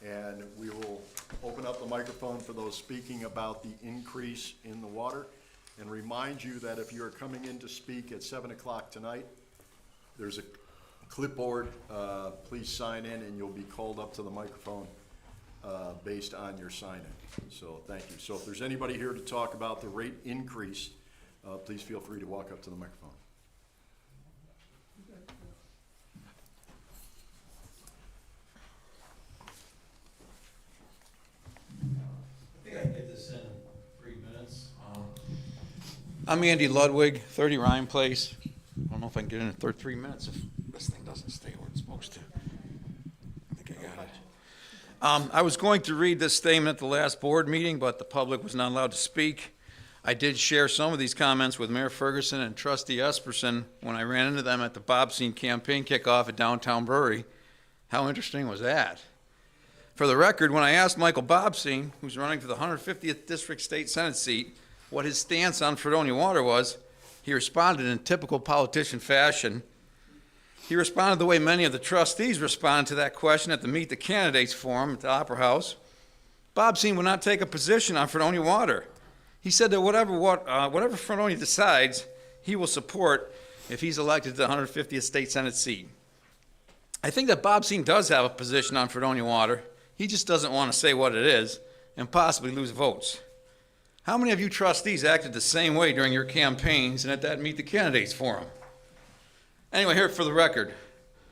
and we will open up the microphone for those speaking about the increase in the water, and remind you that if you're coming in to speak at 7 o'clock tonight, there's a clipboard. Please sign in and you'll be called up to the microphone based on your sign-in. So thank you. So if there's anybody here to talk about the rate increase, please feel free to walk up to the microphone. I think I can get this in 3 minutes. I'm Andy Ludwig, 30 Ryan Place. I don't know if I can get in 3 minutes if this thing doesn't stay where it's supposed to. I think I got it. I was going to read this statement at the last board meeting, but the public was not allowed to speak. I did share some of these comments with Mayor Ferguson and Trustee Esperson when I ran into them at the Bob Scene campaign kickoff at Downtown Brewery. How interesting was that? For the record, when I asked Michael Bobstein, who's running for the 150th District State Senate seat, what his stance on Fredonia water was, he responded in typical politician fashion. He responded the way many of the trustees responded to that question at the Meet the Candidates forum at the Opera House. Bobstein would not take a position on Fredonia water. He said that whatever Fredonia decides, he will support if he's elected to the 150th State Senate seat. I think that Bobstein does have a position on Fredonia water. He just doesn't want to say what it is and possibly lose votes. How many of you trustees acted the same way during your campaigns and at that Meet the Candidates forum? Anyway, here for the record,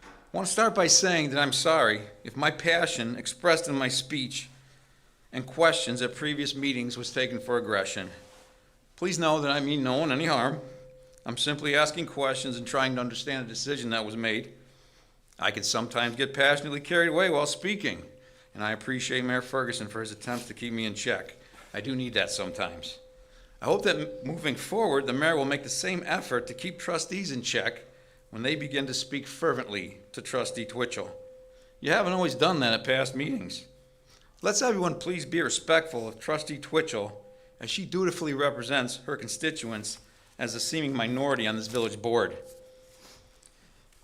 I want to start by saying that I'm sorry if my passion expressed in my speech and questions at previous meetings was taken for aggression. Please know that I mean no one any harm. I'm simply asking questions and trying to understand a decision that was made. I can sometimes get passionately carried away while speaking, and I appreciate Mayor Ferguson for his attempts to keep me in check. I do need that sometimes. I hope that moving forward, the mayor will make the same effort to keep trustees in check when they begin to speak fervently to Trustee Twitchell. You haven't always done that at past meetings. Let's everyone please be respectful of Trustee Twitchell as she dutifully represents her constituents as a seeming minority on this village board.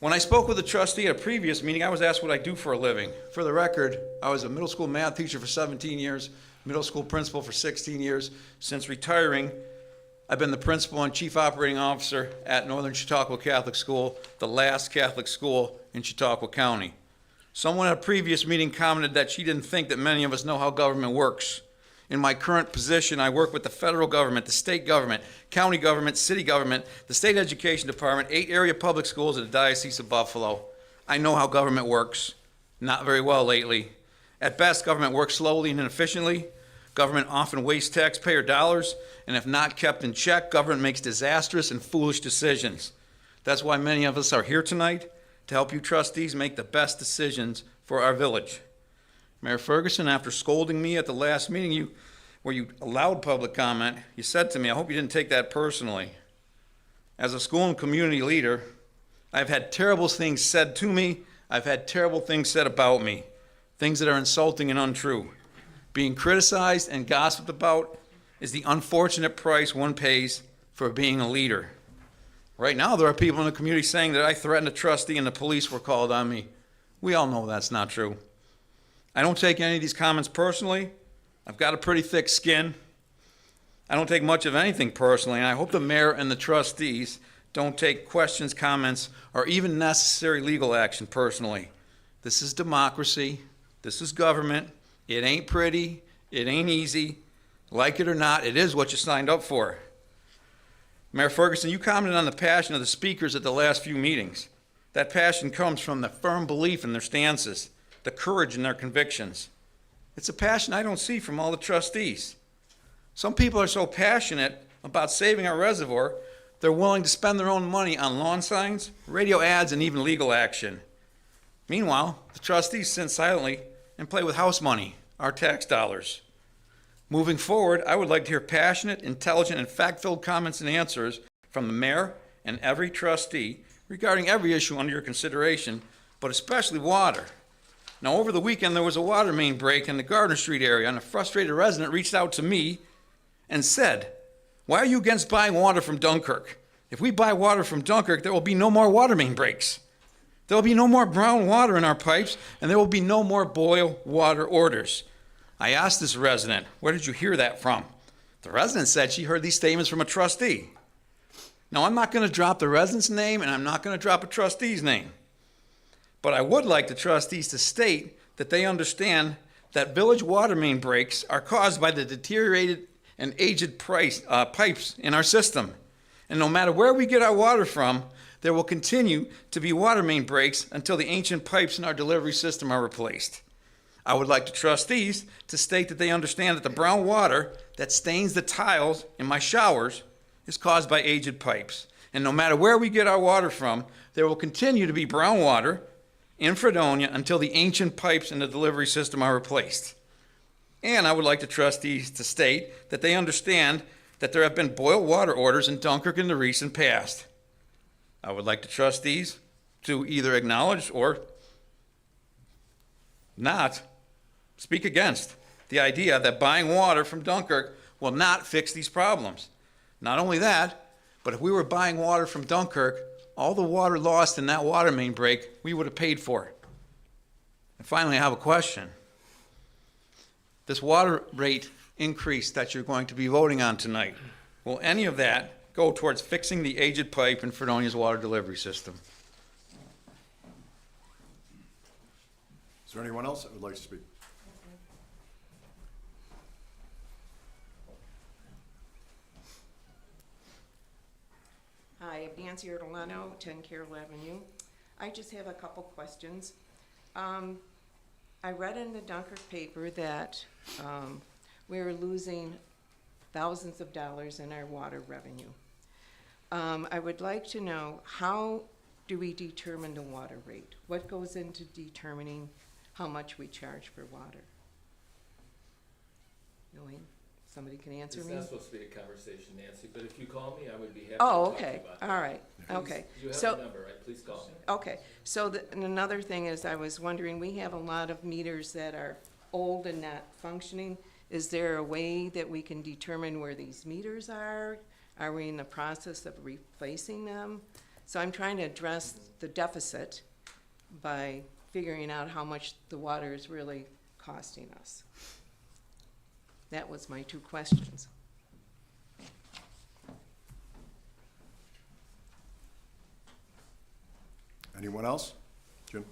When I spoke with a trustee at a previous meeting, I was asked what I do for a living. For the record, I was a middle school math teacher for 17 years, middle school principal for 16 years. Since retiring, I've been the principal and chief operating officer at Northern Chautauqua Catholic School, the last Catholic school in Chautauqua County. Someone at a previous meeting commented that she didn't think that many of us know how government works. In my current position, I work with the federal government, the state government, county government, city government, the state education department, 8 area public schools in the Diocese of Buffalo. I know how government works. Not very well lately. At best, government works slowly and inefficiently. Government often wastes taxpayer dollars, and if not kept in check, government makes disastrous and foolish decisions. That's why many of us are here tonight, to help you trustees make the best decisions for our village. Mayor Ferguson, after scolding me at the last meeting where you allowed public comment, you said to me, I hope you didn't take that personally. As a school and community leader, I've had terrible things said to me. I've had terrible things said about me, things that are insulting and untrue. Being criticized and gossiped about is the unfortunate price one pays for being a leader. Right now, there are people in the community saying that I threatened a trustee and the police were called on me. We all know that's not true. I don't take any of these comments personally. I've got a pretty thick skin. I don't take much of anything personally, and I hope the mayor and the trustees don't take questions, comments, or even necessary legal action personally. This is democracy. This is government. It ain't pretty. It ain't easy. Like it or not, it is what you signed up for. Mayor Ferguson, you commented on the passion of the speakers at the last few meetings. That passion comes from the firm belief in their stances, the courage in their convictions. It's a passion I don't see from all the trustees. Some people are so passionate about saving our reservoir, they're willing to spend their own money on lawn signs, radio ads, and even legal action. Meanwhile, the trustees sit silently and play with house money, our tax dollars. Moving forward, I would like to hear passionate, intelligent, and fact-filled comments and answers from the mayor and every trustee regarding every issue under your consideration, but especially water. Now, over the weekend, there was a water main break in the Gardner Street area, and a frustrated resident reached out to me and said, why are you against buying water from Dunkirk? If we buy water from Dunkirk, there will be no more water main breaks. There will be no more brown water in our pipes, and there will be no more boil water orders. I asked this resident, where did you hear that from? The resident said she heard these statements from a trustee. Now, I'm not going to drop the resident's name, and I'm not going to drop a trustee's name. But I would like the trustees to state that they understand that village water main breaks are caused by the deteriorated and aged pipes in our system. And no matter where we get our water from, there will continue to be water main breaks until the ancient pipes in our delivery system are replaced. I would like the trustees to state that they understand that the brown water that stains the tiles in my showers is caused by aged pipes. And no matter where we get our water from, there will continue to be brown water in Fredonia until the ancient pipes in the delivery system are replaced. And I would like the trustees to state that they understand that there have been boil water orders in Dunkirk in the recent past. I would like the trustees to either acknowledge or not speak against the idea that buying water from Dunkirk will not fix these problems. Not only that, but if we were buying water from Dunkirk, all the water lost in that water main break, we would have paid for it. And finally, I have a question. This water rate increase that you're going to be voting on tonight, will any of that go towards fixing the aged pipe in Fredonia's water delivery system? Is there anyone else that would like to speak? Hi, I'm Nancy Ortolano, 10 Carroll Avenue. I just have a couple questions. I read in the Dunkirk paper that we're losing thousands of dollars in our water revenue. I would like to know, how do we determine the water rate? What goes into determining how much we charge for water? Elaine, somebody can answer It's me? not supposed to be a conversation, Nancy, but if you call me, I would be happy to Oh, talk to you okay, about that. all right, okay. You have So, the number, right? Please call me. okay, so and another thing is, I was wondering, we have a lot of meters that are old and not functioning. Is there a way that we can determine where these meters are? Are we in the process of replacing them? So I'm trying to address the deficit by figuring out how much the water is really costing us. That was my two questions. Anyone else? Jim?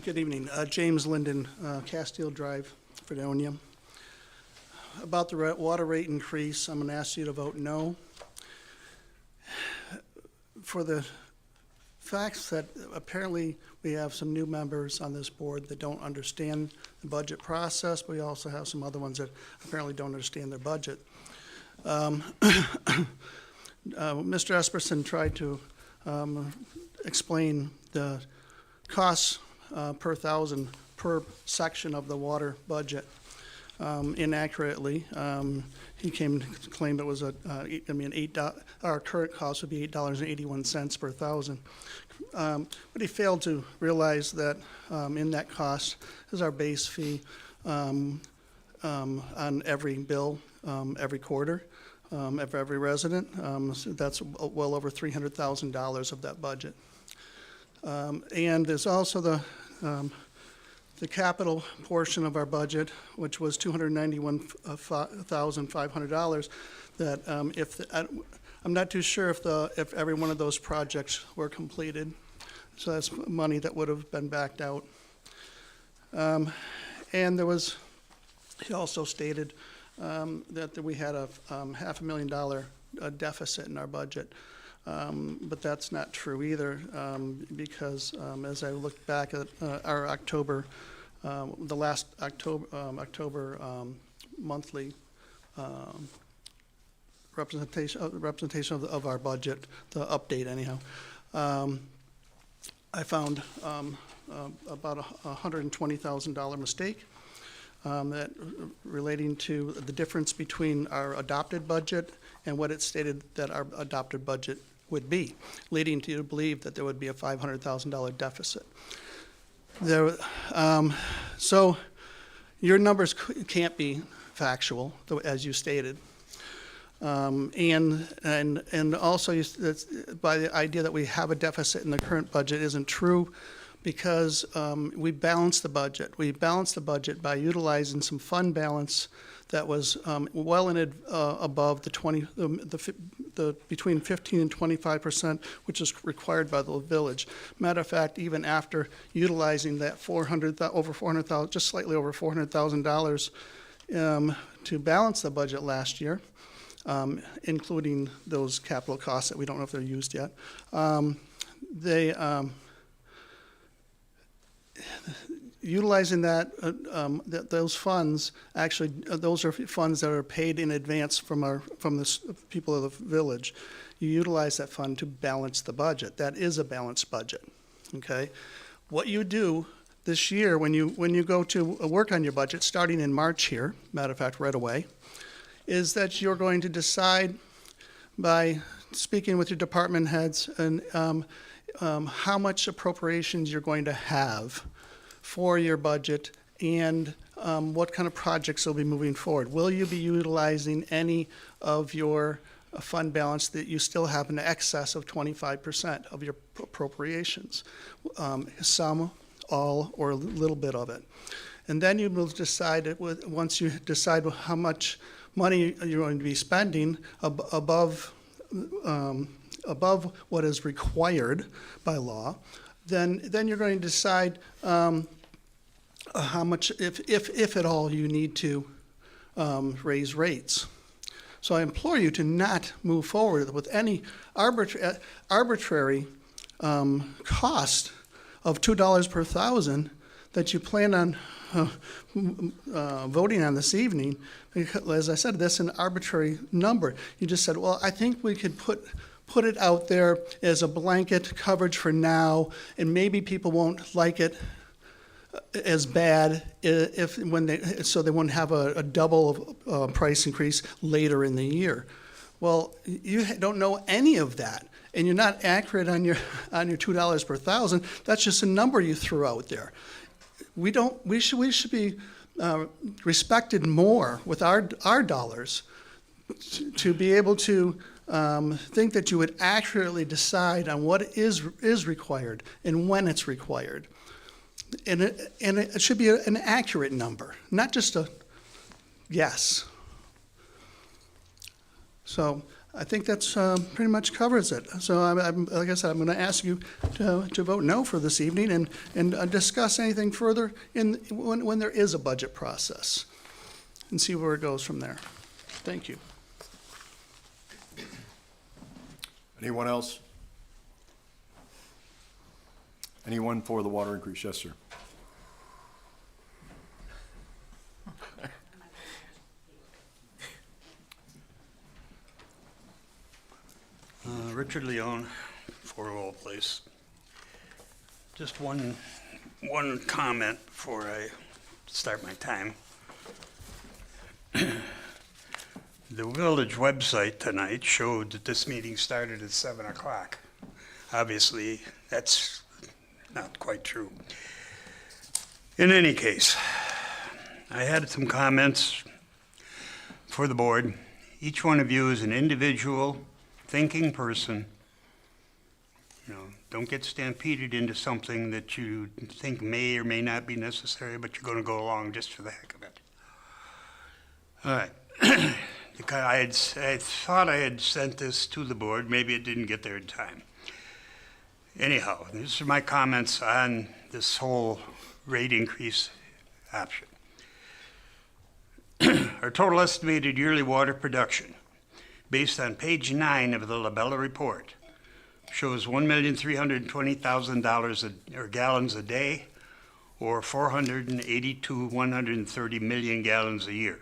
Good evening. James Linden, Castile Drive, Fredonia. About the water rate increase, I'm going to ask you to vote no. For the facts that apparently we have some new members on this board that don't understand the budget process, but we also have some other ones that apparently don't understand their budget. Mr. Esperson tried to explain the costs per thousand per section of the water budget inaccurately. He came to claim it was our current cost would be $8.81 per thousand. But he failed to realize that in that cost is our base fee on every bill every quarter of every resident. So that's well over $300,000 of that budget. And there's also the capital portion of our budget, which was $291,500. That I'm not too sure if every one of those projects were completed. So that's money that would have been backed out. And there was, he also stated that we had a $500,000 deficit in our budget. But that's not true either, because as I looked back at our October, the last October monthly representation of our budget, the update anyhow, I found about a $120,000 mistake that relating to the difference between our adopted budget and what it stated that our adopted budget would be, leading to you to believe that there would be a $500,000 deficit. So your numbers can't be factual, as you stated. And also, by the idea that we have a deficit in the current budget isn't true, because we balanced the budget. We balanced the budget by utilizing some fund balance that was above the between 15 and 25%, which is required by the village. Matter of fact, even after utilizing that over $400,000, just slightly over $400,000 to balance the budget last year, including those capital costs that we don't know if they're used yet, utilizing those funds, actually, those are funds that are paid in advance from the people of the village. You utilize that fund to balance the budget. That is a balanced budget, okay? What you do this year when you go to work on your budget, starting in March here, matter of fact, right away, is that you're going to decide by speaking with your department heads and how much appropriations you're going to have for your budget and what kind of projects will be moving forward. Will you be utilizing any of your fund balance that you still have in excess of 25% of your appropriations? Some, all, or a little bit of it. And then you will decide, once you decide how much money you're going to be spending above what is required by law, then you're going to decide how much, if at all, you need to raise rates. So I implore you to not move forward with any arbitrary cost of $2 per thousand that you plan on voting on this evening. Because, as I said, that's an arbitrary number. You just said, well, I think we could put it out there as a blanket coverage for now, and maybe people won't like it as bad so they won't have a double price increase later in the year. Well, you don't know any of that, and you're not accurate on your $2 per thousand. That's just a number you threw out there. We should be respected more with our dollars to be able to think that you would accurately decide on what is required and when it's required. And it should be an accurate number, not just a yes. So I think that's pretty much covers it. So like I said, I'm going to ask you to vote no for this evening and discuss anything further when there is a budget process and see where it goes from there. Thank you. Anyone else? Anyone for the water increase? Yes, sir. Richard Leone, 4 Place. Just one comment before I start my time. The village website tonight showed that this meeting started at 7 o'clock. Obviously, that's not quite true. In any case, I had some comments for the board. Each one of you is an individual thinking person. You know, don't get stampeded into something that you think may or may not be necessary, but you're going to go along just for the heck of it. All right. I thought I had sent this to the board. Maybe it didn't get there in time. Anyhow, these are my comments on this whole rate increase option. Our total estimated yearly water production, based on page 9 of the Labella report, shows 1,320,000 gallons a day, or 130 million gallons a year.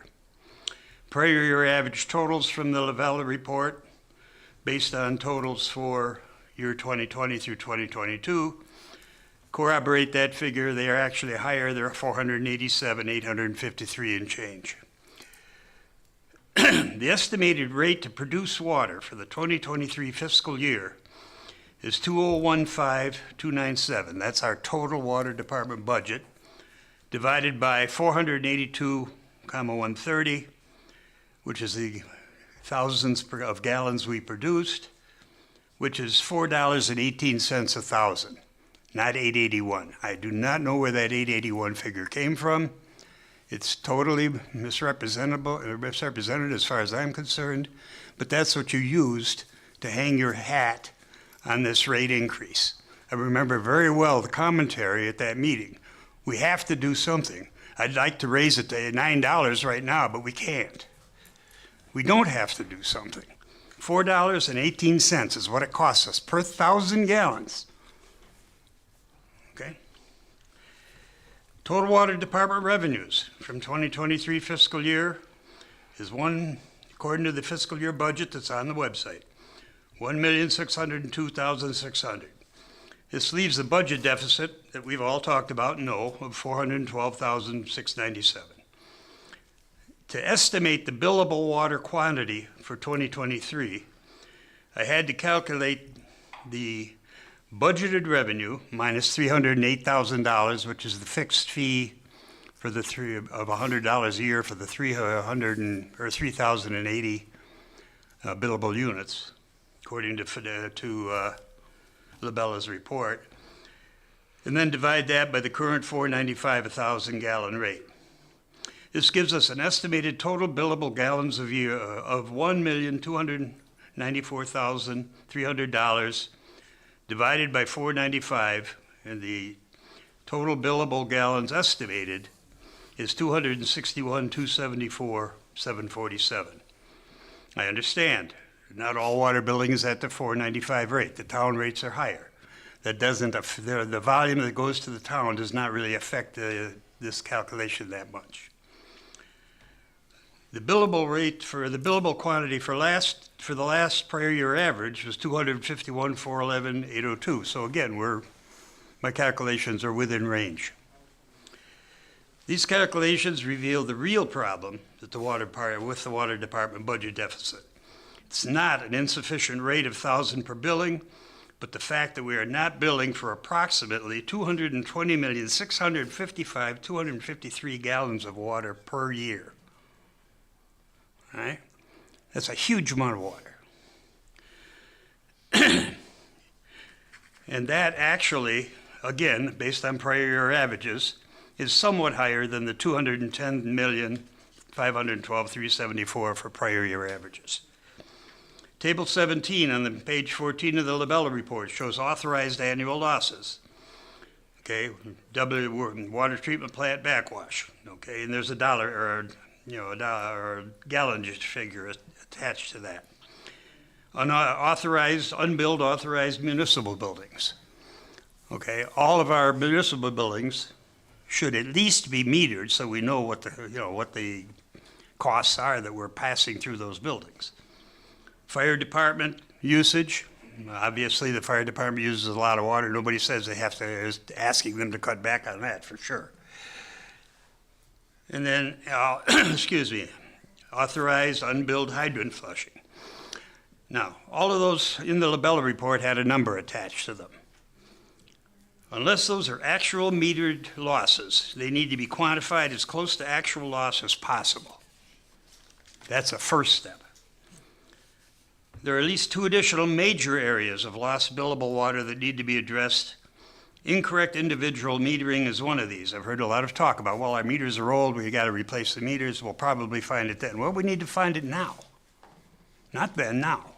Prior year average totals from the Labella report, based on totals for year 2020 through 2022, corroborate that figure. They are actually higher. They're 487,853 and change. The estimated rate to produce water for the 2023 fiscal year is 201,597. That's our total water department budget, divided by 482,130, which is the of gallons we produced, which is $4.18 a thousand, not $8.81. I do not know where that $8.81 figure came from. It's totally misrepresented as far as I'm concerned, but that's what you used to hang your hat on this rate increase. I remember very well the commentary at that meeting. We have to do something. I'd like to raise it to $9 right now, but we can't. We don't have to do something. $4.18 is what it costs us per 1,000 gallons. Okay? Total Water Department revenues from 2023 fiscal year is according to the fiscal year budget that's on the website, $1,602,600. This leaves a budget deficit that we've all talked about and know of $412,697. To estimate the billable water quantity for 2023, I had to calculate the budgeted revenue minus $308,000, which is the fixed fee for the of $100 a year for the 3,080 billable units, according to Labella's report, and then divide that by the current $4.95 a thousand gallon rate. This gives us an estimated total billable gallons of year of $1,294,300 divided by 495, and the total billable gallons estimated is 261,274,747. I understand. Not all water billing is at the 495 rate. The town rates are higher. That doesn't, the volume that goes to the town does not really affect this calculation that much. The billable rate for the billable quantity for the last prior year average was 251,411,802. So again, my calculations are within range. These calculations reveal the real problem that with the water department budget deficit. It's not an insufficient rate of 1,000 per billing, but the fact that we are not billing for approximately 220,655,253 gallons of water per year. All right? That's a huge amount of water. And that actually, again, based on prior year averages, is somewhat higher than the 210,512,374 for prior year averages. Table 17 on the page 14 of the Labella report shows authorized annual losses. Okay, water treatment plant backwash. Okay, and there's a dollar or a gallonage figure attached to that. Unauthorized, unbilled, authorized municipal buildings. Okay, all of our municipal buildings should at least be metered so we know what the costs are that we're passing through those buildings. Fire department usage. Obviously, the fire department uses a lot of water. Nobody says they have to, is asking them to cut back on that for sure. And then, excuse me, authorized unbilled hydrant flushing. Now, all of those in the Labella report had a number attached to them. Unless those are actual metered losses, they need to be quantified as close to actual loss as possible. That's a first step. There are at least two additional major areas of lost billable water that need to be addressed. Incorrect individual metering is one of these. I've heard a lot of talk about, well, our meters are old, we got to replace the meters, we'll probably find it then. Well, we need to find it now. Not then, now.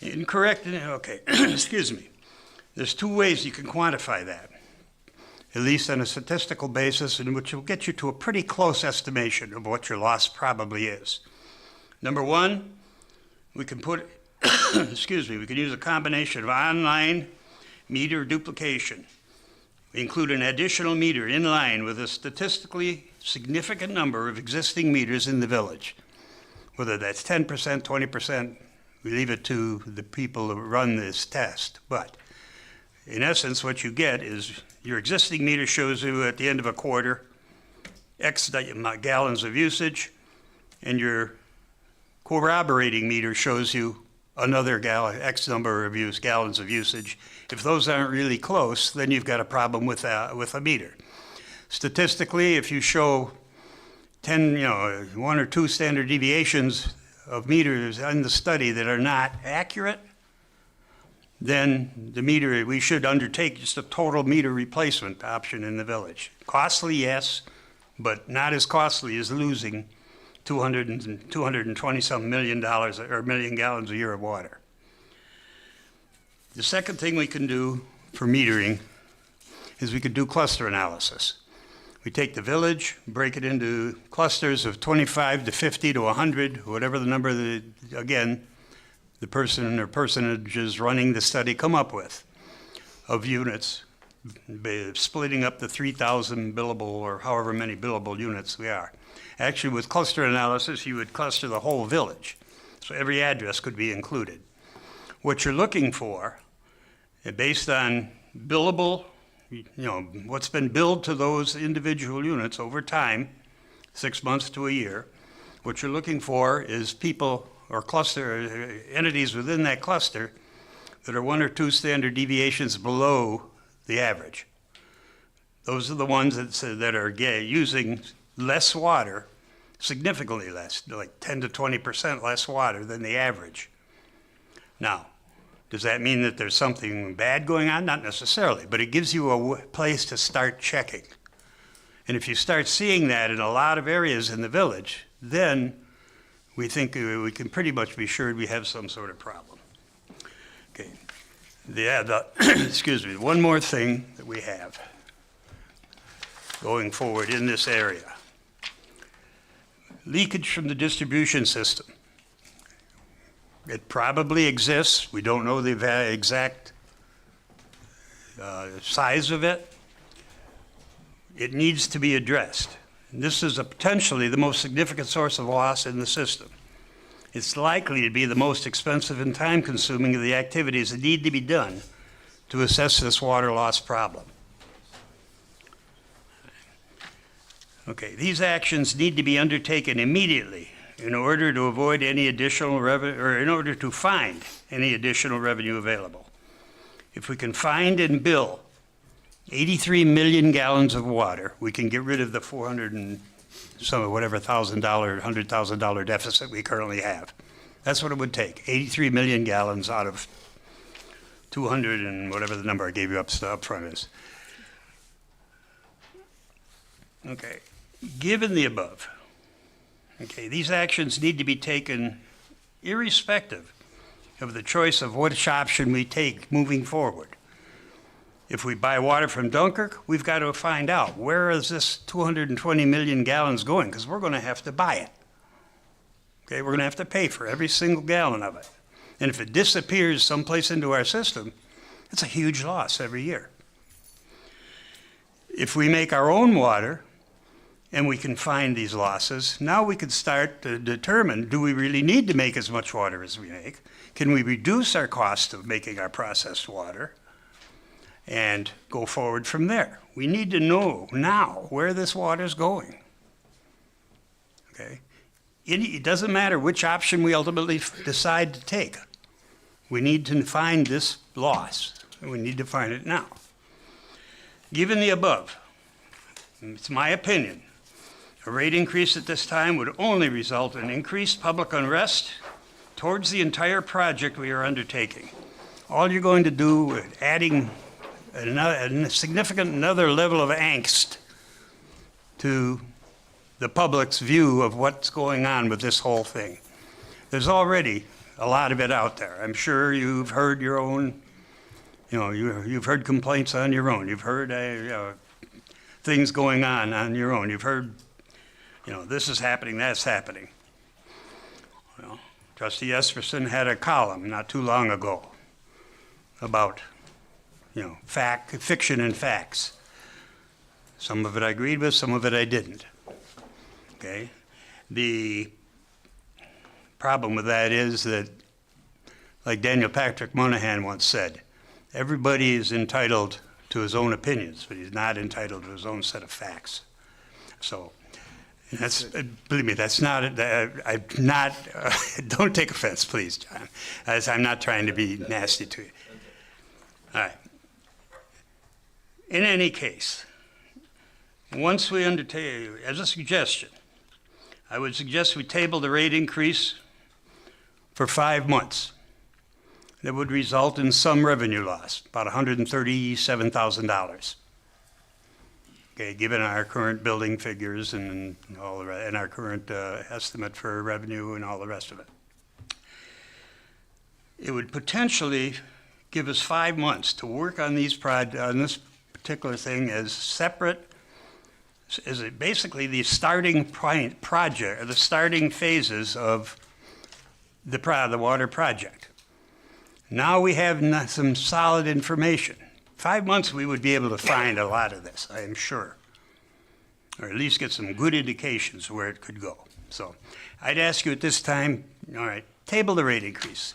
Incorrect, okay, excuse me. There's two ways you can quantify that, at least on a statistical basis, in which will get you to a pretty close estimation of what your loss probably is. Number one, we can put, excuse me, we can use a combination of online meter duplication. We include an additional meter in line with a statistically significant number of existing meters in the village. Whether that's 10%, 20%, we leave it to the people who run this test. But in essence, what you get is your existing meter shows you at the end of a quarter X gallons of usage, and your corroborating meter shows you another X number of gallons of usage. If those aren't really close, then you've got a problem with a meter. Statistically, if you show 1 or 2 standard deviations of meters in the study that are not accurate, then the meter, we should undertake just a total meter replacement option in the village. Costly, yes, but not as costly as losing 220-some million dollars or million gallons a year of water. The second thing we can do for metering is we could do cluster analysis. We take the village, break it into clusters of 25 to 50 to 100, whatever the number that, again, the person or personages running the study come up with of units, splitting up the 3,000 billable or however many billable units we are. Actually, with cluster analysis, you would cluster the whole village, so every address could be included. What you're looking for, based on billable, what's been billed to those individual units over time, 6 months to a year, what you're looking for is people or cluster entities within that cluster that are 1 or 2 standard deviations below the average. Those are the ones that are using less water, significantly less, like 10 to 20% less water than the average. Now, does that mean that there's something bad going on? Not necessarily, but it gives you a place to start checking. And if you start seeing that in a lot of areas in the village, then we think we can pretty much be sure we have some sort of problem. Okay. Excuse me, one more thing that we have going forward in this area. Leakage from the distribution system. It probably exists. We don't know the exact size of it. It needs to be addressed. And this is potentially the most significant source of loss in the system. It's likely to be the most expensive and time-consuming of the activities that need to be done to assess this water loss problem. Okay, these actions need to be undertaken immediately in order to avoid any additional revenue, or in order to find any additional revenue available. If we can find and bill 83 million gallons of water, we can get rid of the $400 and some whatever $100,000 deficit we currently have. That's what it would take, 83 million gallons out of 200 and whatever the number I gave you up front is. Okay, given the above, okay, these actions need to be taken irrespective of the choice of which option we take moving forward. If we buy water from Dunkirk, we've got to find out where is this 220 million gallons going, because we're going to have to buy it. Okay, we're going to have to pay for every single gallon of it. And if it disappears someplace into our system, it's a huge loss every year. If we make our own water and we can find these losses, now we can start to determine, do we really need to make as much water as we make? Can we reduce our cost of making our processed water? And go forward from there. We need to know now where this water is going. Okay? It doesn't matter which option we ultimately decide to take. We need to find this loss, and we need to find it now. Given the above, it's my opinion, a rate increase at this time would only result in increased public unrest towards the entire project we are undertaking. All you're going to do with adding a significant another level of angst to the public's view of what's going on with this whole thing. There's already a lot of it out there. I'm sure you've heard your own, you've heard complaints on your own. You've heard things going on your own. You've heard, this is happening, that's happening. Trustee Esperson had a column not too long ago about fiction and facts. Some of it I agreed with, some of it I didn't. Okay? The problem with that is that, like Daniel Patrick Moynihan once said, everybody is entitled to his own opinions, but he's not entitled to his own set of facts. So, that's, believe me, that's not, I'm not, don't take offense, please, John, as I'm not trying to be nasty to you. All right. In any case, once we undertake, as a suggestion, I would suggest we table the rate increase for 5 months. That would result in some revenue loss, about $137,000. Okay, given our current building figures and all the, and our current estimate for revenue and all the rest of it. It would potentially give us 5 months to work on on this particular thing as separate, as basically the starting project, or the starting phases of the water project. Now we have some solid information. 5 months, we would be able to find a lot of this, I am sure. Or at least get some good indications where it could go. So I'd ask you at this time, all right, table the rate increase.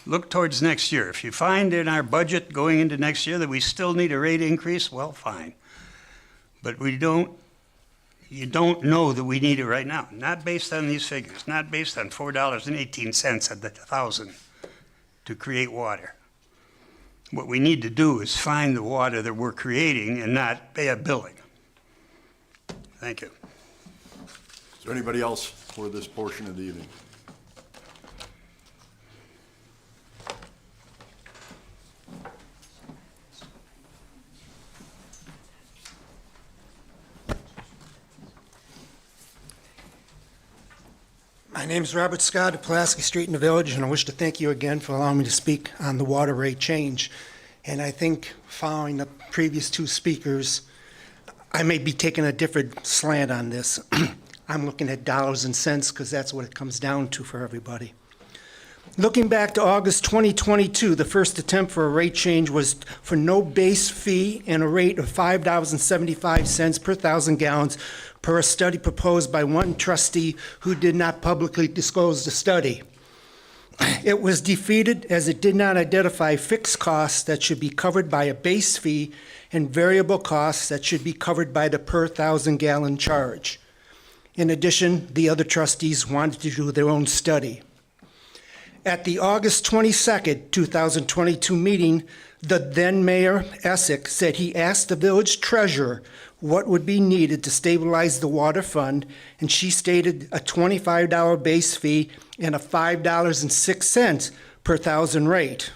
Look towards next year. If you find in our budget going into next year that we still need a rate increase, well, fine. But you don't know that we need it right now. Not based on these figures, not based on $4.18 at the 1,000 to create water. What we need to do is find the water that we're creating and not pay a billing. Thank you. Is there anybody else for this portion of the evening? My name is Robert Scott of Pulaski Street in the Village, and I wish to thank you again for allowing me to speak on the water rate change. And I think following the previous two speakers, I may be taking a different slant on this. I'm looking at dollars and cents because that's what it comes down to for everybody. Looking back to August 2022, the first attempt for a rate change was for no base fee and a rate of $5.75 per 1,000 gallons per a study proposed by one trustee who did not publicly disclose the study. It was defeated as it did not identify fixed costs that should be covered by a base fee and variable costs that should be covered by the per 1,000 gallon charge. In addition, the other trustees wanted to do their own study. At the August 22nd, 2022 meeting, the then Mayor Essick said he asked the village treasurer what would be needed to stabilize the water fund, and she stated a $25 base fee and a $5.06 per 1,000 rate.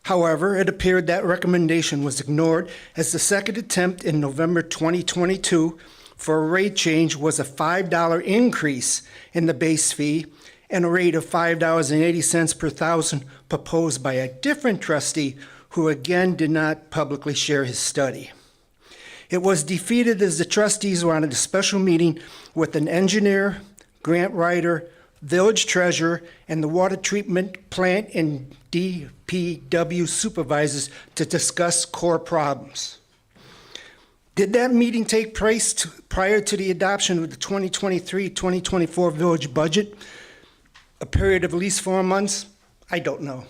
However, it appeared that recommendation was ignored as the second attempt in November 2022 for a rate change was a $5 increase in the base fee and a rate of $5.80 per 1,000 proposed by a different trustee who again did not publicly share his study. It was defeated as the trustees wanted a special meeting with an engineer, grant writer, village treasurer, and the water treatment plant and DPW supervisors to discuss core problems. Did that meeting take place prior to the adoption of the 2023-2024 village budget? A period of at least 4 months? I don't know.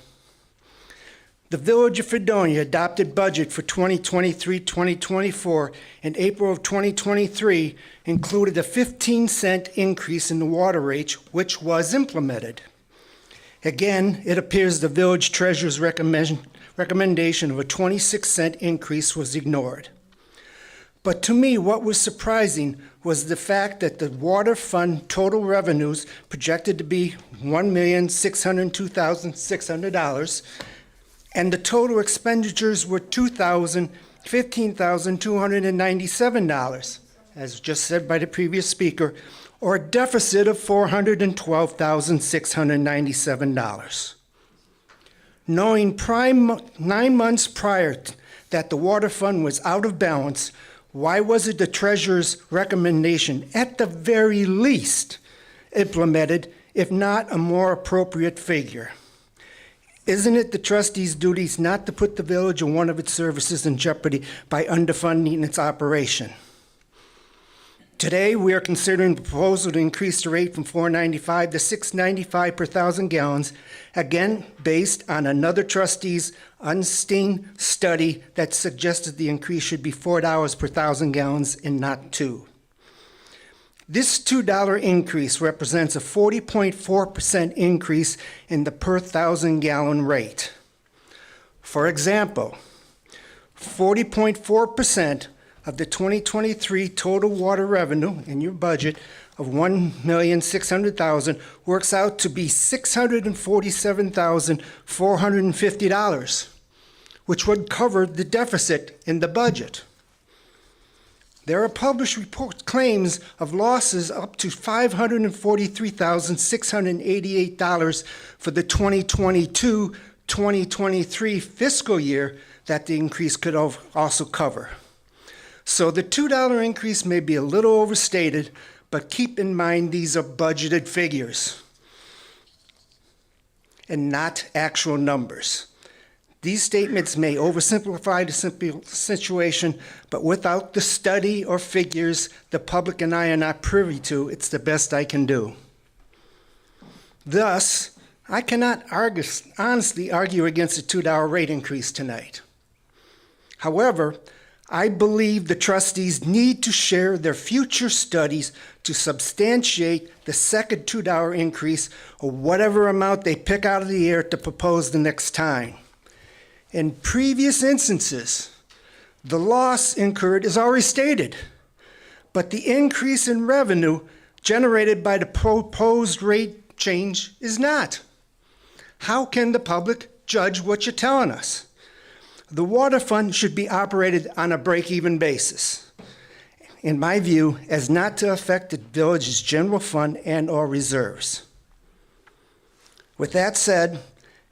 The Village of Fredonia adopted budget for 2023-2024 in April of 2023 included a 15-cent increase in the water rate, which was implemented. Again, it appears the village treasurer's recommendation of a 26-cent increase was ignored. But to me, what was surprising was the fact that the water fund total revenues projected to be $1,602,600, and the total expenditures were $15,297, as just said by the previous speaker, or a deficit of $412,697. Knowing 9 months prior that the water fund was out of balance, why wasn't the treasurer's recommendation, at the very least, implemented, if not a more appropriate figure? Isn't it the trustee's duties not to put the village or one of its services in jeopardy by underfunding its operation? Today, we are considering the proposal to increase the rate from $4.95 to $6.95 per 1,000 gallons, again, based on another trustee's unseen study that suggested the increase should be $4 per 1,000 gallons and not $2. This $2 increase represents a 40.4% increase in the per 1,000 gallon rate. For example, 40.4% of the 2023 total water revenue in your budget of $1,600,000 works out to be $647,450, which would cover the deficit in the budget. There are published report claims of losses up to $543,688 for the 2022-2023 fiscal year that the increase could also cover. So the $2 increase may be a little overstated, but keep in mind these are budgeted figures and not actual numbers. These statements may oversimplify the simple situation, but without the study or figures the public and I are not privy to, it's the best I can do. Thus, I cannot honestly argue against a $2 rate increase tonight. However, I believe the trustees need to share their future studies to substantiate the second $2 increase or whatever amount they pick out of the air to propose the next time. In previous instances, the loss incurred is already stated, but the increase in revenue generated by the proposed rate change is not. How can the public judge what you're telling us? The water fund should be operated on a break-even basis, in my view, as not to affect the village's general fund and/or reserves. With that said,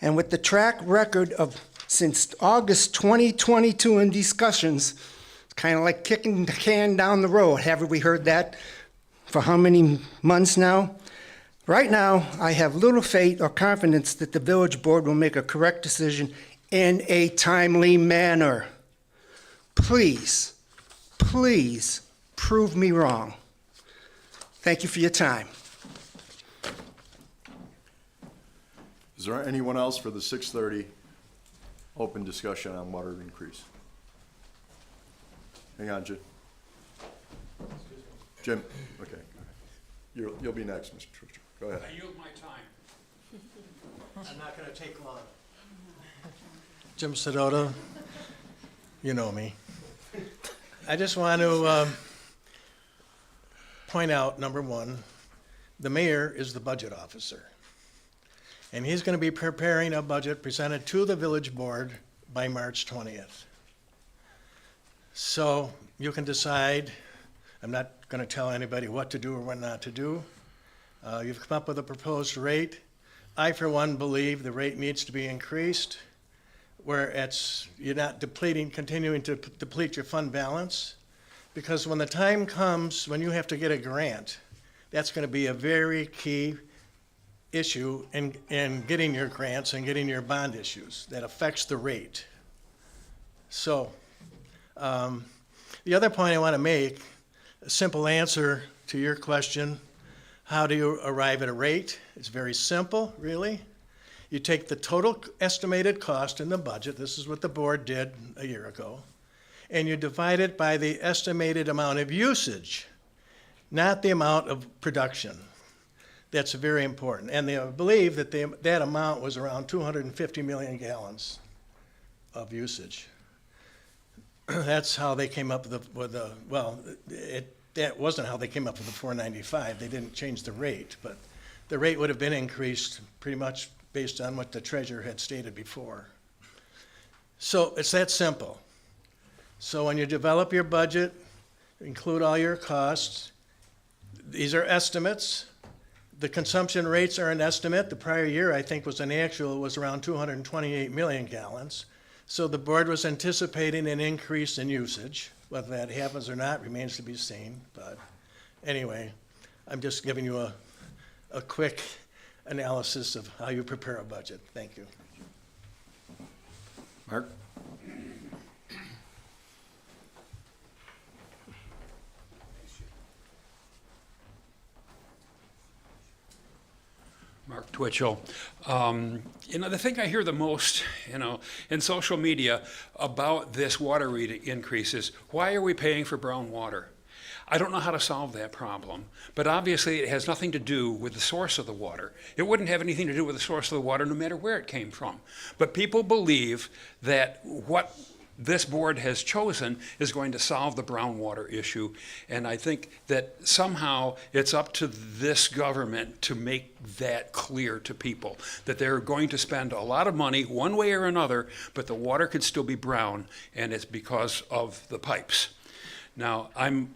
and with the track record of since August 2022 in discussions, it's kind of like kicking the can down the road. Haven't we heard that for how many months now? Right now, I have little faith or confidence that the village board will make a correct decision in a timely manner. Please, please prove me wrong. Thank you for your time. Is there anyone else for the 6:30 open discussion on water increase? Hang on, Jim. Jim, okay. You'll be next, Mr. Trisha. Go ahead. I yield my time. I'm not going to take long. Jim Sedota, you know me. I just want to point out, number one, the mayor is the budget officer. And he's going to be preparing a budget presented to the village board by March 20th. So you can decide. I'm not going to tell anybody what to do or what not to do. You've come up with a proposed rate. I, for one, believe the rate needs to be increased where you're not continuing to deplete your fund balance. Because when the time comes when you have to get a grant, that's going to be a very key issue in getting your grants and getting your bond issues that affects the rate. So the other point I want to make, a simple answer to your question, how do you arrive at a rate? It's very simple, really. You take the total estimated cost in the budget, this is what the board did a year ago, and you divide it by the estimated amount of usage, not the amount of production. That's very important. And they believe that that amount was around 250 million gallons of usage. That's how they came up with that wasn't how they came up with the 495. They didn't change the rate, but the rate would have been increased pretty much based on what the treasurer had stated before. So it's that simple. So when you develop your budget, include all your costs. These are estimates. The consumption rates are an estimate. The prior year, I think, was around 228 million gallons. So the board was anticipating an increase in usage. Whether that happens or not remains to be seen. But anyway, I'm just giving you a quick analysis of how you prepare a budget. Thank you. Mark? Mark Twitchell. The thing I hear the most, in social media about this water rate increase is, why are we paying for brown water? I don't know how to solve that problem, but obviously it has nothing to do with the source of the water. It wouldn't have anything to do with the source of the water no matter where it came from. But people believe that what this board has chosen is going to solve the brown water issue. And I think that somehow it's up to this government to make that clear to people, that they're going to spend a lot of money one way or another, but the water could still be brown, and it's because of the pipes. Now, I'm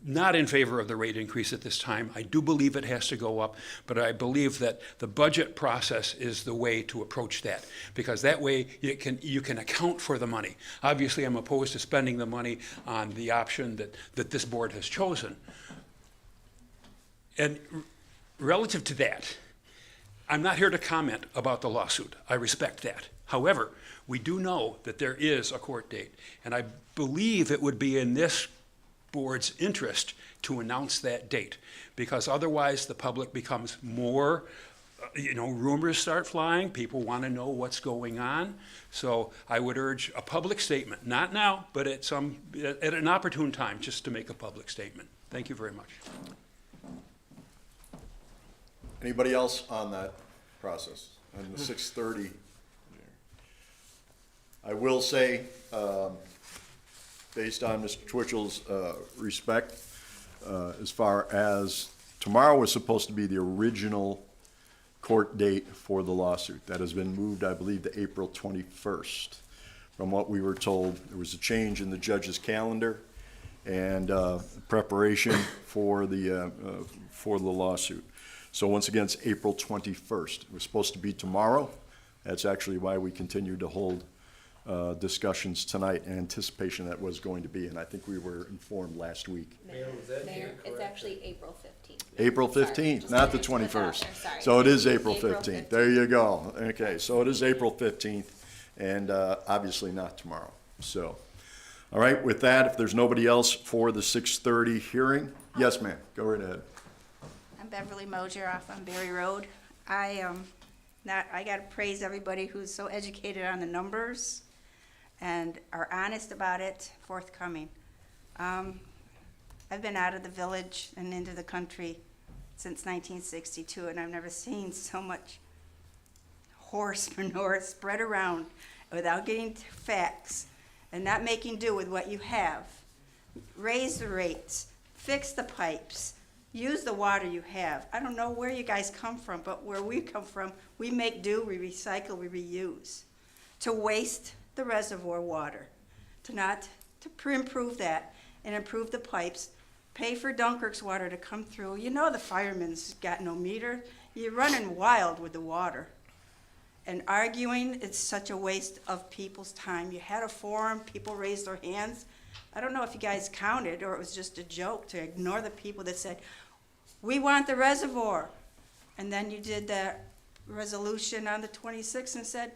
not in favor of the rate increase at this time. I do believe it has to go up, but I believe that the budget process is the way to approach that, because that way you can account for the money. Obviously, I'm opposed to spending the money on the option that this board has chosen. And relative to that, I'm not here to comment about the lawsuit. I respect that. However, we do know that there is a court date, and I believe it would be in this board's interest to announce that date, because otherwise the public becomes more, rumors start flying, people want to know what's going on. So I would urge a public statement, not now, but at an opportune time, just to make a public statement. Thank you very much. Anybody else on that process, on the 6:30? I will say, based on Mr. Twitchell's respect, as far as tomorrow was supposed to be the original court date for the lawsuit. That has been moved, I believe, to April 21st. From what we were told, there was a change in the judge's calendar and preparation for the lawsuit. So once again, it's April 21st. It was supposed to be tomorrow. That's actually why we continued to hold discussions tonight in anticipation that was going to be, and I think we were informed last week. Mayor, was that Mayor, it's actually April 15th. April Sorry, 15th, just not the wanted to put that out 21st. there, sorry. So it is April April 15th. There you go. Okay, so it is April 15th, and obviously not tomorrow. So, all right, with that, if there's nobody else for the 6:30 hearing, yes, ma'am, go right ahead. I'm Beverly Mosier off on Berry Road. I gotta praise everybody who's so educated on the numbers and are honest about it, forthcoming. I've been out of the village and into the country since 1962, and I've never seen so much horse manure spread around without getting facts and not making do with what you have. Raise the rates, fix the pipes, use the water you have. I don't know where you guys come from, but where we come from, we make do, we recycle, we reuse. To waste the reservoir water, to improve that and improve the pipes, pay for Dunkirk's water to come through. You know the firemen's got no meter. You're running wild with the water. And arguing, it's such a waste of people's time. You had a forum, people raised their hands. I don't know if you guys counted or it was just a joke to ignore the people that said, we want the reservoir. And then you did that resolution on the 26th and said,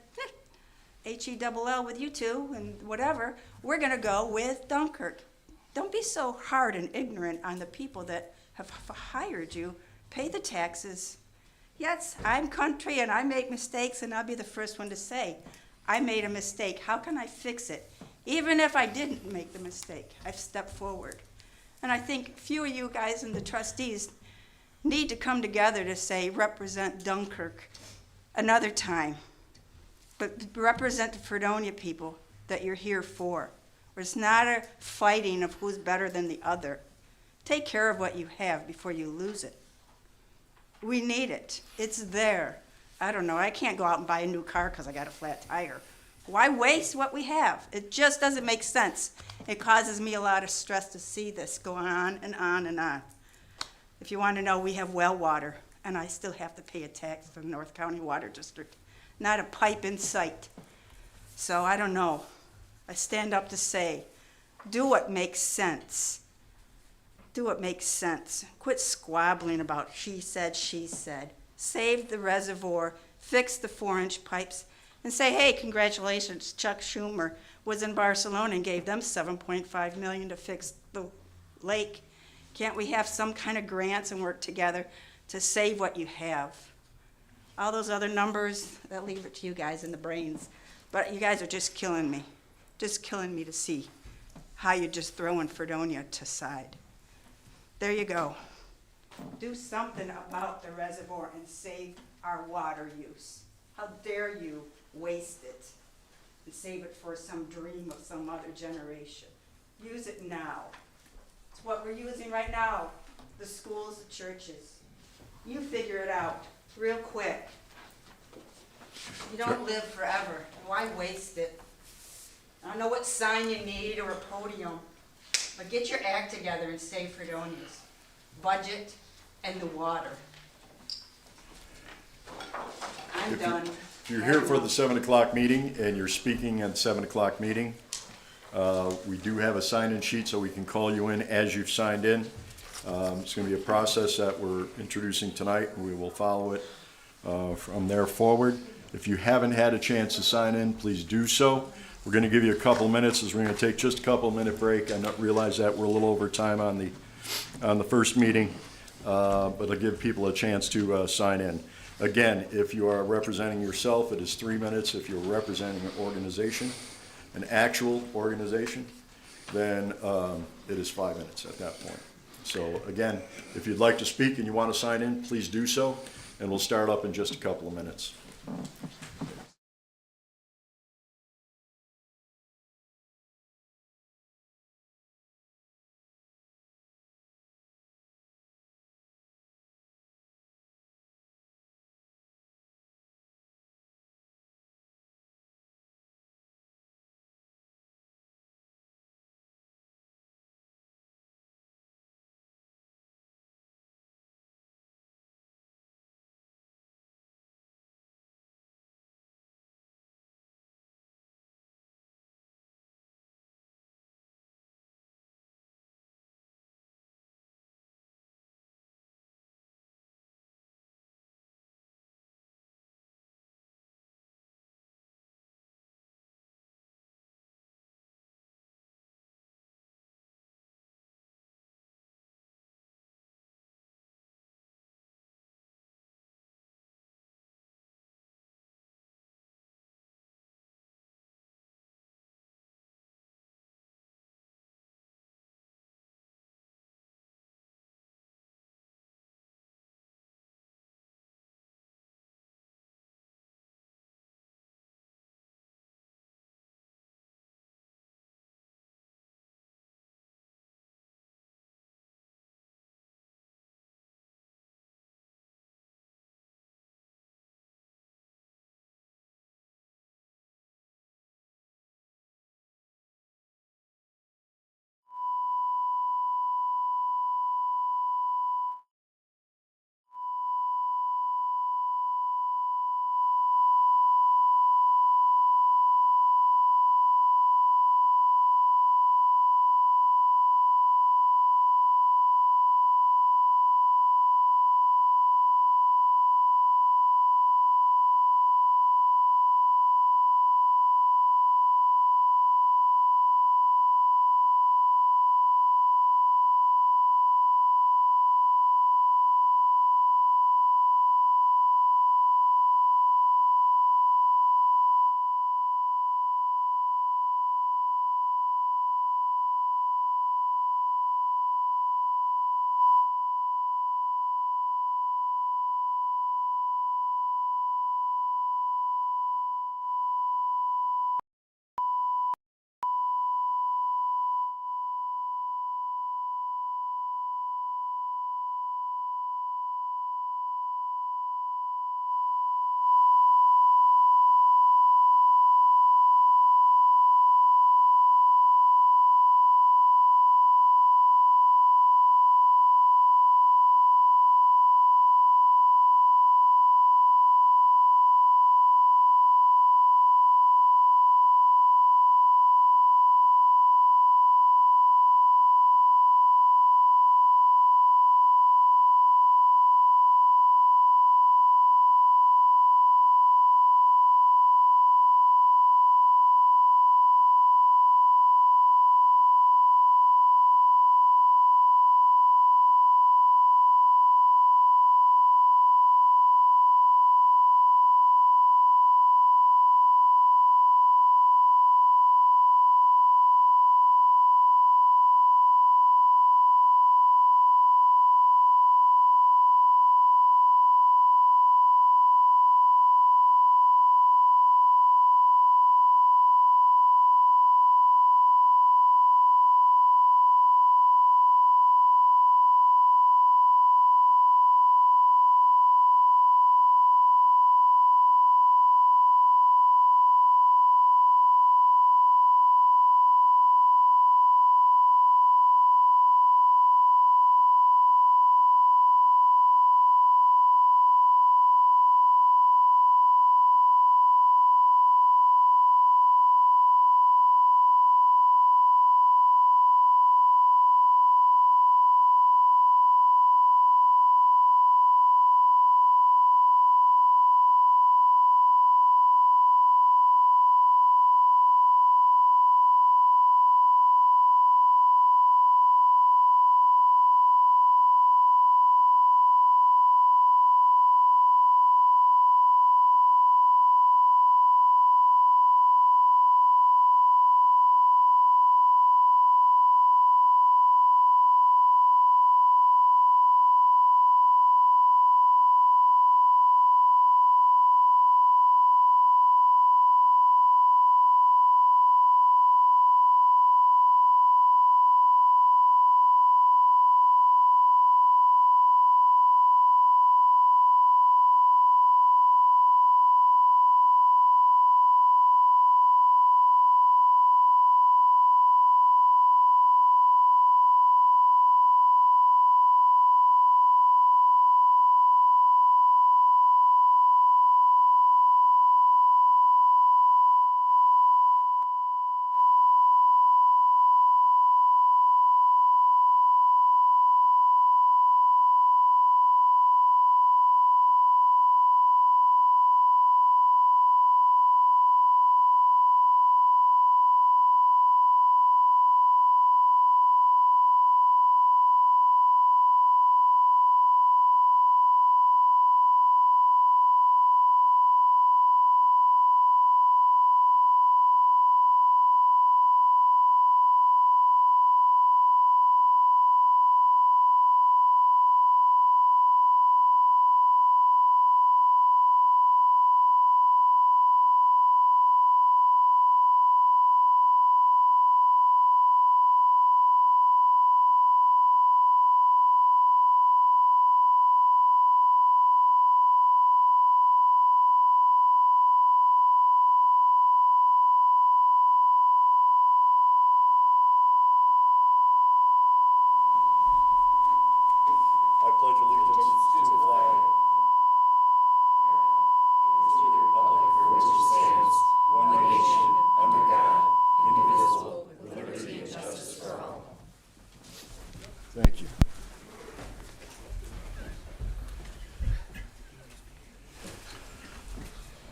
HELL with you two and whatever, we're gonna go with Dunkirk. Don't be so hard and ignorant on the people that have hired you. Pay the taxes. Yes, I'm country and I make mistakes, and I'll be the first one to say, I made a mistake. How can I fix it? Even if I didn't make the mistake, I've stepped forward. And I think few of you guys and the trustees need to come together to say, represent Dunkirk another time. But represent the Fredonia people that you're here for. It's not a fighting of who's better than the other. Take care of what you have before you lose it. We need it. It's there. I don't know. I can't go out and buy a new car because I got a flat tire. Why waste what we have? It just doesn't make sense. It causes me a lot of stress to see this going on and on and on. If you want to know, we have well water, and I still have to pay a tax to the North County Water District. Not a pipe in sight. So I don't know. I stand up to say, do what makes sense. Do what makes sense. Quit squabbling about she said, she said. Save the reservoir, fix the 4-inch pipes, and say, hey, congratulations, Chuck Schumer was in Barcelona and gave them $7.5 million to fix the lake. Can't we have some kind of grants and work together to save what you have? All those other numbers, I'll leave it to you guys in the brains. But you guys are just killing me to see how you're just throwing Fredonia to side. There you go. Do something about the reservoir and save our water use. How dare you waste it? and save it for some dream of some other generation. Use it now. It's what we're using right now, the schools, the churches. You figure it out real quick. You don't live forever. Why waste it? I don't know what sign you need or a podium, but get your act together and save Fredonia's budget and the water. I'm If you- done. If you're here for the 7 o'clock meeting and you're speaking at the 7 o'clock meeting, we do have a sign-in sheet so we can call you in as you've signed in. It's going to be a process that we're introducing tonight, and we will follow it from there forward. If you haven't had a chance to sign in, please do so. We're going to give you a couple minutes, as we're going to take just a couple minute break. I realize that we're a little over time on the first meeting, but it'll give people a chance to sign in. Again, if you are representing yourself, it is 3 minutes. If you're representing an organization, an actual organization, then it is 5 minutes at that point. So again, if you'd like to speak and you want to sign in, please do so, and we'll start up in just a couple of minutes.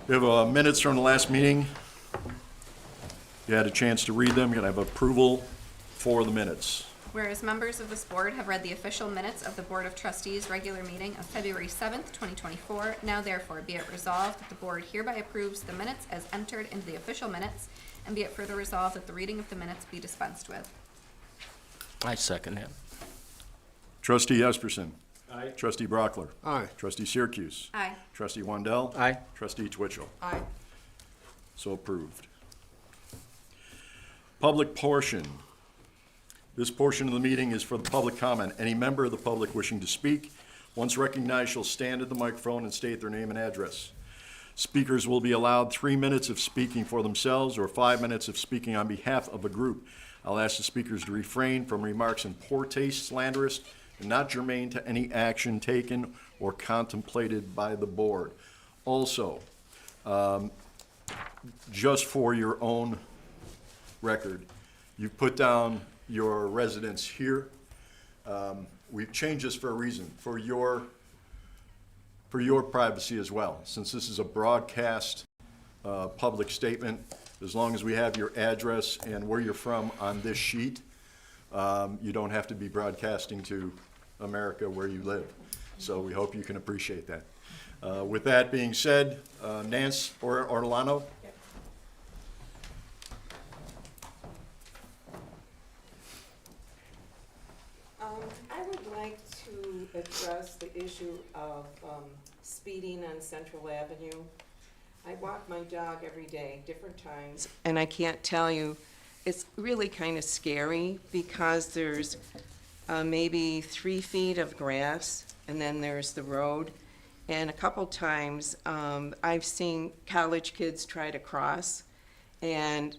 We have minutes from the last meeting. You had a chance to read them. Can I have approval for the minutes? Whereas members of this board have read the official minutes of the Board of Trustees regular meeting of February 7th, 2024, now therefore be it resolved that the board hereby approves the minutes as entered into the official minutes, and be it further resolved that the reading of the minutes be dispensed with. I second that. Trustee Esperson. Aye. Trustee Brockler. Aye. Trustee Syracuse. Aye. Trustee Wandell. Aye. Trustee Twitchell. Aye. So approved. Public portion. This portion of the meeting is for the public comment. Any member of the public wishing to speak, once recognized, shall stand at the microphone and state their name and address. Speakers will be allowed 3 minutes of speaking for themselves or 5 minutes of speaking on behalf of a group. I'll ask the speakers to refrain from remarks in poor taste, slanderous, and not germane to any action taken or contemplated by the board. Also, just for your own record, you've put down your residence here. We've changed this for a reason, for your privacy as well. Since this is a broadcast public statement, as long as we have your address and where you're from on this sheet, you don't have to be broadcasting to America where you live. So we hope you can appreciate that. With that being said, Nance or Orlando? I would like to address the issue of speeding on Central Avenue. I walk my dog every day, different times, and I can't tell you, it's really kind of scary because there's maybe 3 feet of grass, and then there's the road. And a couple times, I've seen college kids try to cross, and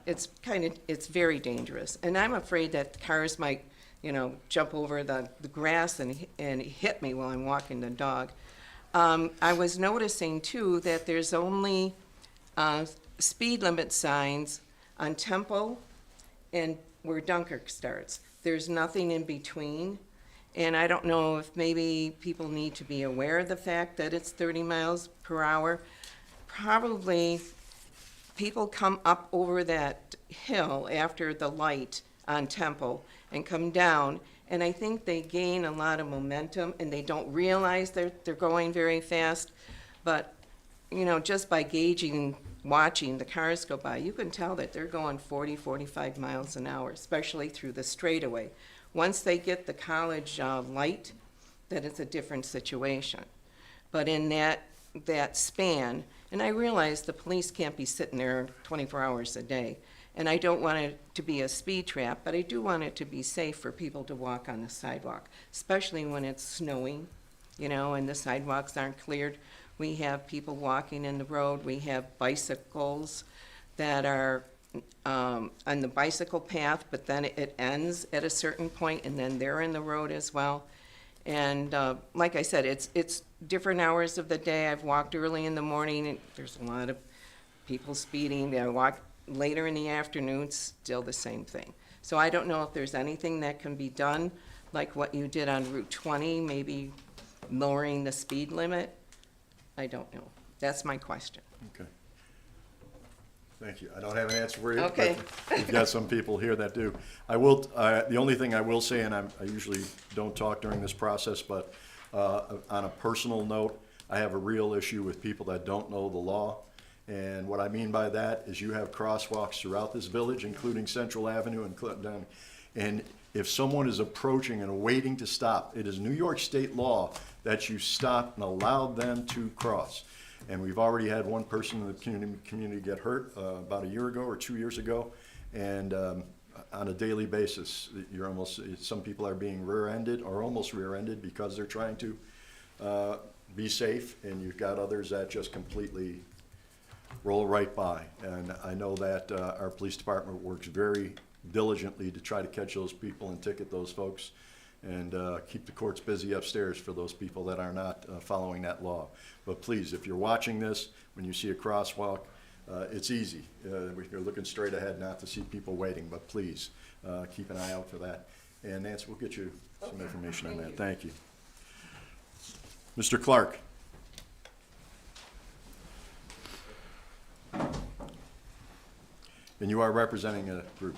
it's very dangerous. And I'm afraid that cars might, jump over the grass and hit me while I'm walking the dog. I was noticing too that there's only speed limit signs on Temple and where Dunkirk starts. There's nothing in between. And I don't know if maybe people need to be aware of the fact that it's 30 miles per hour. Probably people come up over that hill after the light on Temple and come down, and I think they gain a lot of momentum and they don't realize they're going very fast. But, just by gauging, watching the cars go by, you can tell that they're going 40, 45 miles an hour, especially through the straightaway. Once they get the college light, that is a different situation. But in that span, and I realize the police can't be sitting there 24 hours a day, and I don't want it to be a speed trap, but I do want it to be safe for people to walk on the sidewalk, especially when it's snowing, and the sidewalks aren't cleared. We have people walking in the road. We have bicycles that are on the bicycle path, but then it ends at a certain point, and then they're in the road as well. And like I said, it's different hours of the day. I've walked early in the morning, and there's a lot of people speeding. I walk later in the afternoon, still the same thing. So I don't know if there's anything that can be done, like what you did on Route 20, maybe lowering the speed limit. I don't know. That's my question. Okay. Thank you. I don't have an answer for you. Okay. But we've got some people here that do. I will, the only thing I will say, and I usually don't talk during this process, but on a personal note, I have a real issue with people that don't know the law. And what I mean by that is you have crosswalks throughout this village, including Central Avenue and Clinton. And if someone is approaching and waiting to stop, it is New York State law that you stop and allow them to cross. And we've already had one person in the community get hurt about a year ago or 2 years ago. And on a daily basis, some people are being rear-ended or almost rear-ended because they're trying to be safe. And you've got others that just completely roll right by. And I know that our police department works very diligently to try to catch those people and ticket those folks and keep the courts busy upstairs for those people that are not following that law. But please, if you're watching this, when you see a crosswalk, it's easy. You're looking straight ahead not to see people waiting, but please keep an eye out for that. And Nancy, we'll get you some information on that. Thank you. Mr. Clark. And you are representing a group.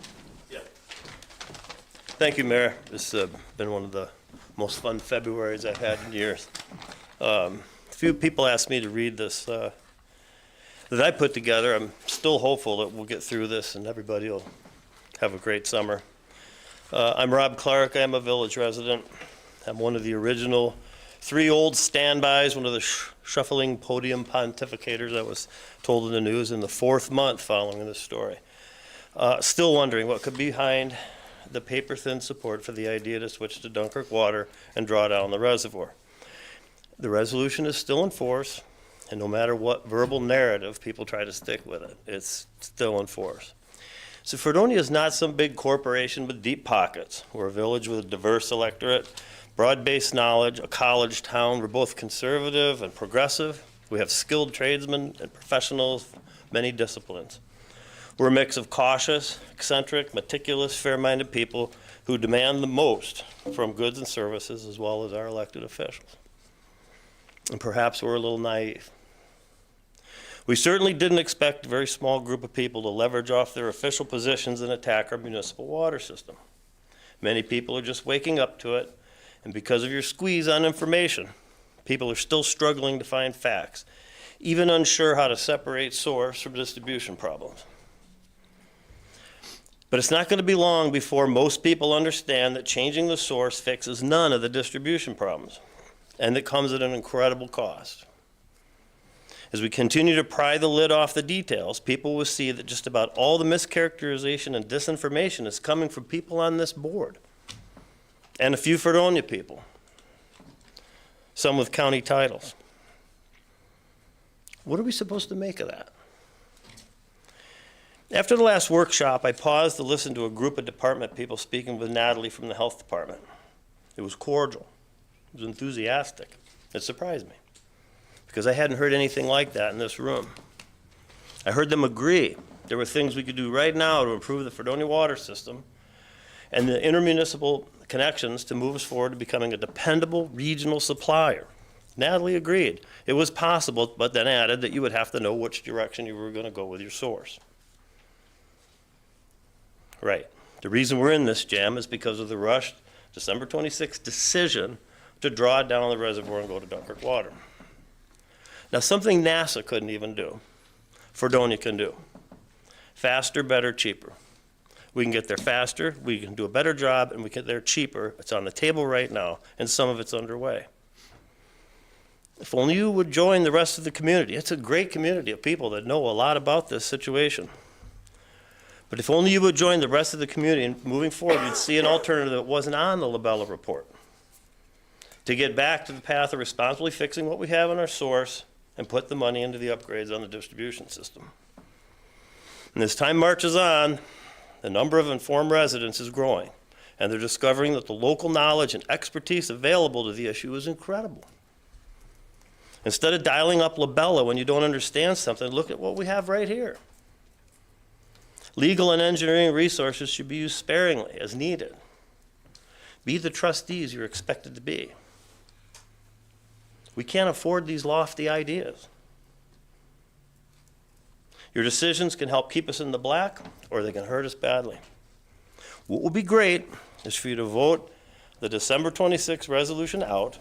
Thank you, Mayor. This has been one of the most fun Februarys I've had in years. A few people asked me to read this that I put together. I'm still hopeful that we'll get through this and everybody will have a great summer. I'm Rob Clark. I'm a Village resident. I'm one of the original 3 old standbys, one of the shuffling podium pontificators that was told in the news in the 4th month following this story. Still wondering what could be behind the paper-thin support for the idea to switch to Dunkirk water and draw down the reservoir. The resolution is still in force, and no matter what verbal narrative people try to stick with it, it's still in force. So Fredonia is not some big corporation with deep pockets. We're a village with a diverse electorate, broad-based knowledge, a college town. We're both conservative and progressive. We have skilled tradesmen and professionals, many disciplines. We're a mix of cautious, eccentric, meticulous, fair-minded people who demand the most from goods and services as well as our elected officials. And perhaps we're a little naive. We certainly didn't expect a very small group of people to leverage off their official positions and attack our municipal water system. Many people are just waking up to it, and because of your squeeze on information, people are still struggling to find facts, even unsure how to separate source from distribution problems. But it's not going to be long before most people understand that changing the source fixes none of the distribution problems, and that comes at an incredible cost. As we continue to pry the lid off the details, people will see that just about all the mischaracterization and disinformation is coming from people on this board, and a few Fredonia people, some with county titles. What are we supposed to make of that? After the last workshop, I paused to listen to a group of department people speaking with Natalie from the health department. It was cordial. It was enthusiastic. It surprised me because I hadn't heard anything like that in this room. I heard them agree there were things we could do right now to improve the Fredonia water system and the intermunicipal connections to move us forward to becoming a dependable regional supplier. Natalie agreed. It was possible, but then added that you would have to know which direction you were going to go with your source. Right. The reason we're in this jam is because of the rushed December 26th decision to draw down the reservoir and go to Dunkirk water. Now, something NASA couldn't even do, Fredonia can do. Faster, better, cheaper. We can get there faster, we can do a better job, and we get there cheaper. It's on the table right now, and some of it's underway. If only you would join the rest of the community. It's a great community of people that know a lot about this situation. But if only you would join the rest of the community and moving forward, you'd see an alternative that wasn't on the Labella report. To get back to the path of responsibly fixing what we have in our source and put the money into the upgrades on the distribution system. And as time marches on, the number of informed residents is growing, and they're discovering that the local knowledge and expertise available to the issue is incredible. Instead of dialing up Labella when you don't understand something, look at what we have right here. Legal and engineering resources should be used sparingly as needed. Be the trustees you're expected to be. We can't afford these lofty ideas. Your decisions can help keep us in the black, or they can hurt us badly. What would be great is for you to vote the December 26th resolution out.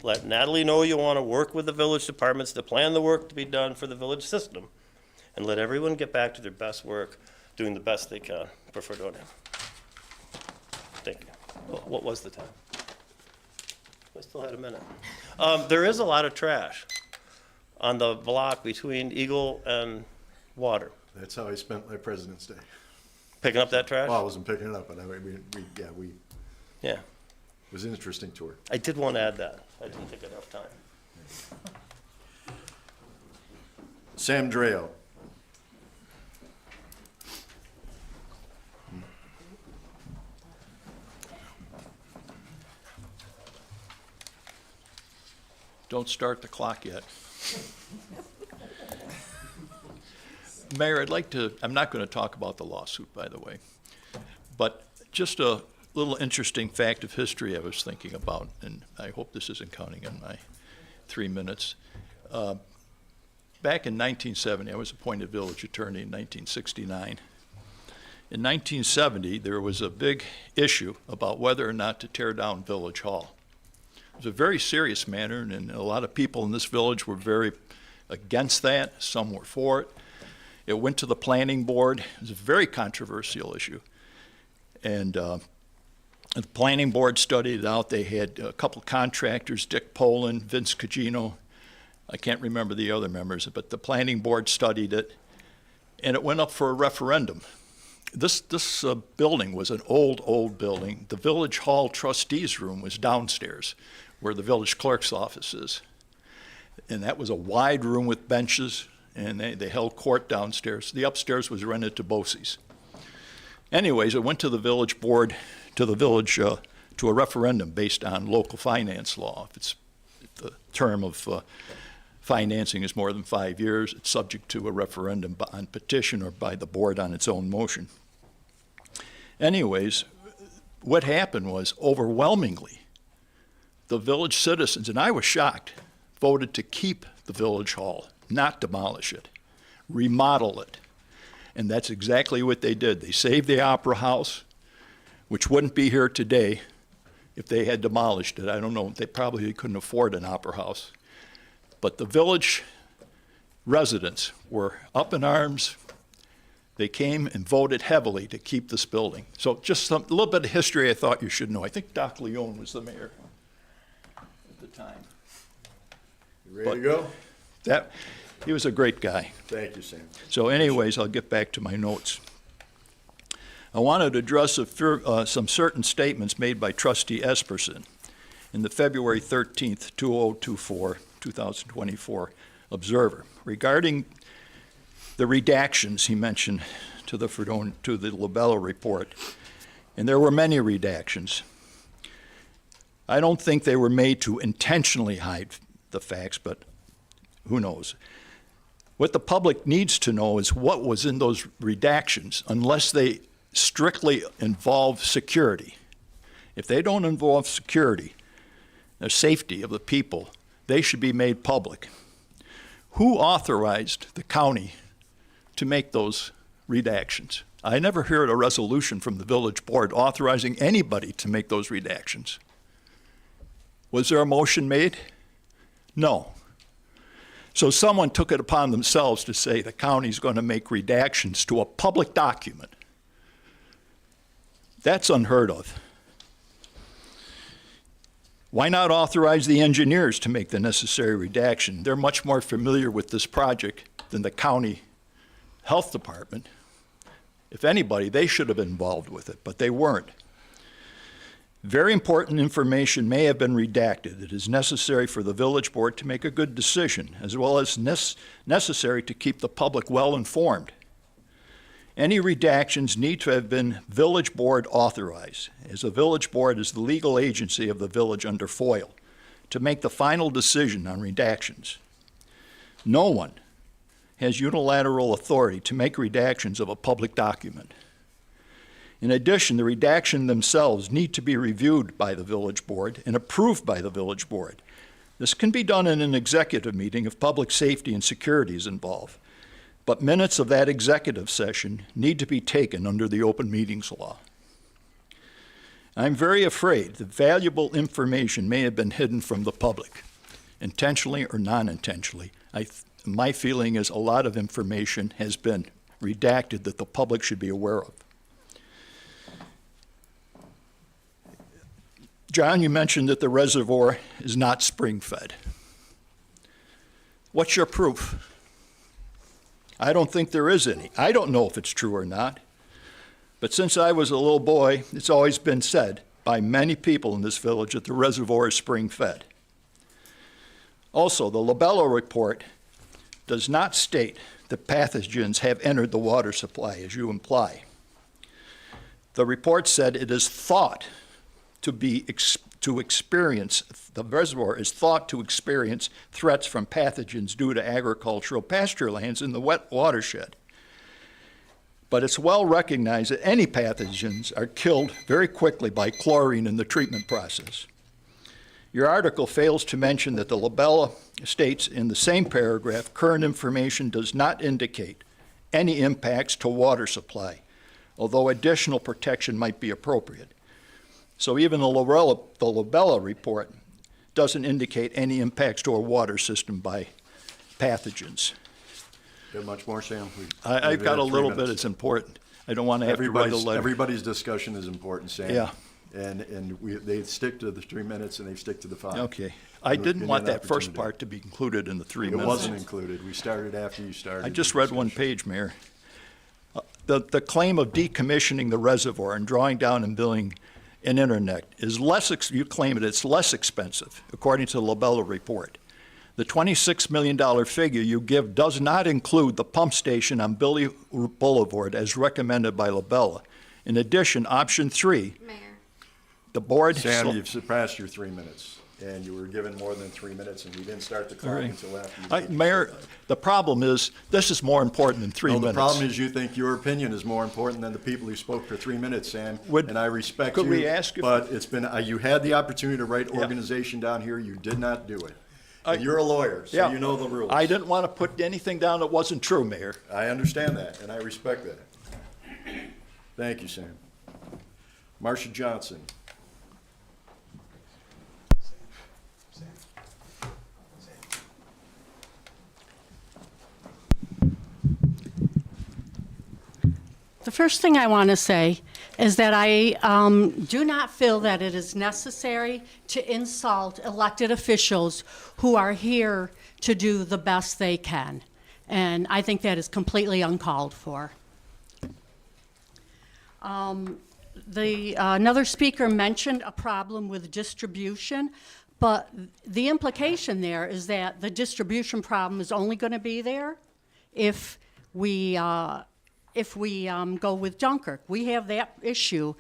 Let Natalie know you want to work with the village departments to plan the work to be done for the village system, and let everyone get back to their best work, doing the best they can for Fredonia. Thank you. What was the time? I still had a minute. There is a lot of trash on the block between Eagle and Water. That's how I spent my President's Day. Picking up that trash? Well, I wasn't picking it up, but Yeah. it was an interesting tour. I did want to add that. I didn't take enough time. Sam Dreo. Don't start the clock yet. Mayor, I'd like to, I'm not going to talk about the lawsuit, by the way, but just a little interesting fact of history I was thinking about, and I hope this isn't counting in my 3 minutes. Back in 1970, I was appointed village attorney in 1969, In 1970, there was a big issue about whether or not to tear down Village Hall. It was a very serious matter, and a lot of people in this village were very against that. Some were for it. It went to the planning board. It was a very controversial issue. And the planning board studied it out. They had a couple contractors, Dick Poland, Vince Cugino. I can't remember the other members, but the planning board studied it, and it went up for a referendum. This building was an old building. The Village Hall Trustees Room was downstairs, where the village clerk's office is. And that was a wide room with benches, and they held court downstairs. The upstairs was rented to Bosse's. Anyways, it went to the village board, to the village, to a referendum based on local finance law. If the term of financing is more than 5 years, it's subject to a referendum on petition or by the board on its own motion. Anyways, what happened was overwhelmingly, the village citizens, and I was shocked, voted to keep the village hall, not demolish it, remodel it. And that's exactly what they did. They saved the Opera House, which wouldn't be here today if they had demolished it. I don't know, they probably couldn't afford an Opera House. But the village residents were up in arms. They came and voted heavily to keep this building. So just a little bit of history I thought you should know. I think Doc Leone was the mayor at the time. You ready to go? He was a great guy. Thank you, Sam. So anyways, I'll get back to my notes. I wanted to address some certain statements made by Trustee Esperson in the February 13th, 2024 Observer regarding the redactions he mentioned to the Lobello report. And there were many redactions. I don't think they were made to intentionally hide the facts, but who knows? What the public needs to know is what was in those redactions, unless they strictly involve security. If they don't involve security, the safety of the people, they should be made public. Who authorized the county to make those redactions? I never heard a resolution from the village board authorizing anybody to make those redactions. Was there a motion made? No. So someone took it upon themselves to say the county's going to make redactions to a public document. That's unheard of. Why not authorize the engineers to make the necessary redaction? They're much more familiar with this project than the county health department. If anybody, they should have been involved with it, but they weren't. Very important information may have been redacted. It is necessary for the village board to make a good decision, as well as necessary to keep the public well informed. Any redactions need to have been village board authorized, as the village board is the legal agency of the village under FOIL to make the final decision on redactions. No one has unilateral authority to make redactions of a public document. In addition, the redaction themselves need to be reviewed by the village board and approved by the village board. This can be done in an executive meeting if public safety and security is involved. But minutes of that executive session need to be taken under the open meetings law. I'm very afraid that valuable information may have been hidden from the public, intentionally or non-intentionally. My feeling is a lot of information has been redacted that the public should be aware of. John, you mentioned that the reservoir is not spring-fed. What's your proof? I don't think there is any. I don't know if it's true or not. But since I was a little boy, it's always been said by many people in this village that the reservoir is spring-fed. Also, the Lobello report does not state that pathogens have entered the water supply, as you imply. The report said it is thought to experience, the reservoir is thought to experience threats from pathogens due to agricultural pasture lands in the wet watershed. But it's well recognized that any pathogens are killed very quickly by chlorine in the treatment process. Your article fails to mention that the Lobello states in the same paragraph, current information does not indicate any impacts to water supply, although additional protection might be appropriate. So even the Lobella report doesn't indicate any impacts to our water system by pathogens. Got much more, Sam? I've got a little bit, it's important. I don't want to have to write a letter. Everybody's discussion is important, Sam. Yeah. And they stick to the 3 minutes and they stick to the 5. Okay. I Give didn't you want an that first opportunity. part to be included in the 3 It minutes. wasn't included. We started after you started. I just the read one discussion. page, Mayor. The claim of decommissioning the reservoir and drawing down and building an internet is you claim it's less expensive, according to the Lobella report. The $26 million figure you give does not include the pump station on Billy Boulevard as recommended by Lobella. In addition, option 3, Mayor. the board. Sam, you've surpassed your 3 minutes, and you were given more than 3 minutes, and we didn't start the clock All right. until after you. Mayor, the problem is, this is more important than 3 minutes. The problem is you think your opinion is more important than the people who spoke for 3 minutes, Sam, Would- and I respect you. could we ask if- But it's been, you had the opportunity to write Yeah. organization down here, you did not do it. And you're a lawyer, so Yeah. you know the rules. I didn't want to put anything down that wasn't true, Mayor. I understand that, and I respect that. Thank you, Sam. Marcia Johnson. The first thing I want to say is that I do not feel that it is necessary to insult elected officials who are here to do the best they can. And I think that is completely uncalled for. Another speaker mentioned a problem with distribution, but the implication there is that the distribution problem is only going to be there if we go with Dunkirk. We have that issue.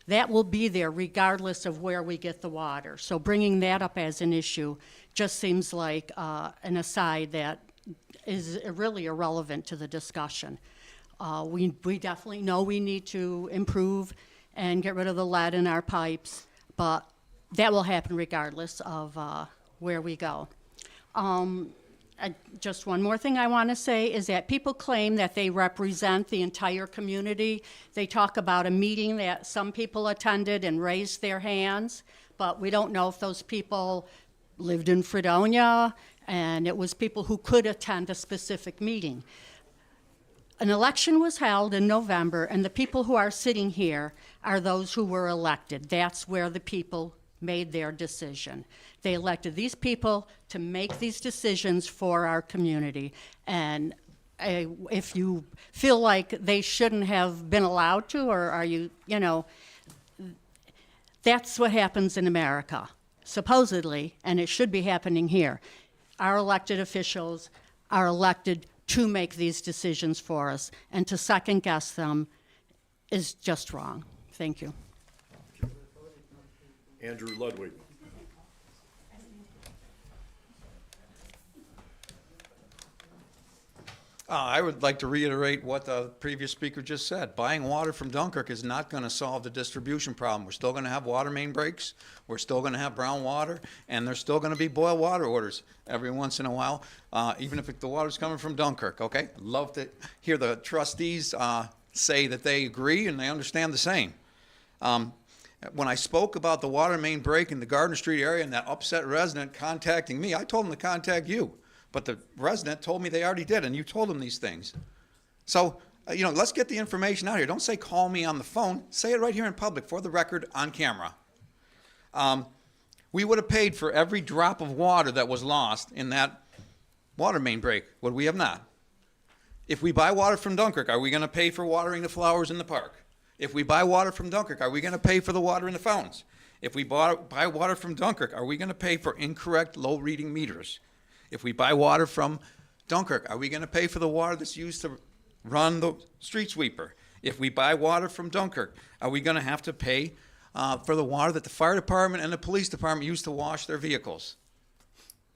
That will be there regardless of where we get the water. So bringing that up as an issue just seems like an aside that is really irrelevant to the discussion. We definitely know we need to improve and get rid of the lead in our pipes, but that will happen regardless of where we go. Just one more thing I want to say is that people claim that they represent the entire community. They talk about a meeting that some people attended and raised their hands, but we don't know if those people lived in Fredonia, and it was people who could attend a specific meeting. An election was held in November, and the people who are sitting here are those who were elected. That's where the people made their decision. They elected these people to make these decisions for our community. And if you feel like they shouldn't have been allowed to, or are you know, that's what happens in America, supposedly, and it should be happening here. Our elected officials are elected to make these decisions for us, and to second guess them is just wrong. Thank you. Andrew Ludwig. I would like to reiterate what the previous speaker just said. Buying water from Dunkirk is not going to solve the distribution problem. We're still going to have water main breaks. We're still going to have brown water, and there's still going to be boil water orders every once in a while, even if the water's coming from Dunkirk, okay? Love to hear the trustees say that they agree and they understand the same. When I spoke about the water main break in the Gardner Street area and that upset resident contacting me, I told him to contact you. But the resident told me they already did, and you told them these things. So, let's get the information out here. Don't say call me on the phone. Say it right here in public, for the record, on camera. We would have paid for every drop of water that was lost in that water main break, would we have not? If we buy water from Dunkirk, are we going to pay for watering the flowers in the park? If we buy water from Dunkirk, are we going to pay for the water in the fountains? If we buy water from Dunkirk, are we going to pay for incorrect low-reading meters? If we buy water from Dunkirk, are we going to pay for the water that's used to run the street sweeper? If we buy water from Dunkirk, are we going to have to pay for the water that the fire department and the police department use to wash their vehicles?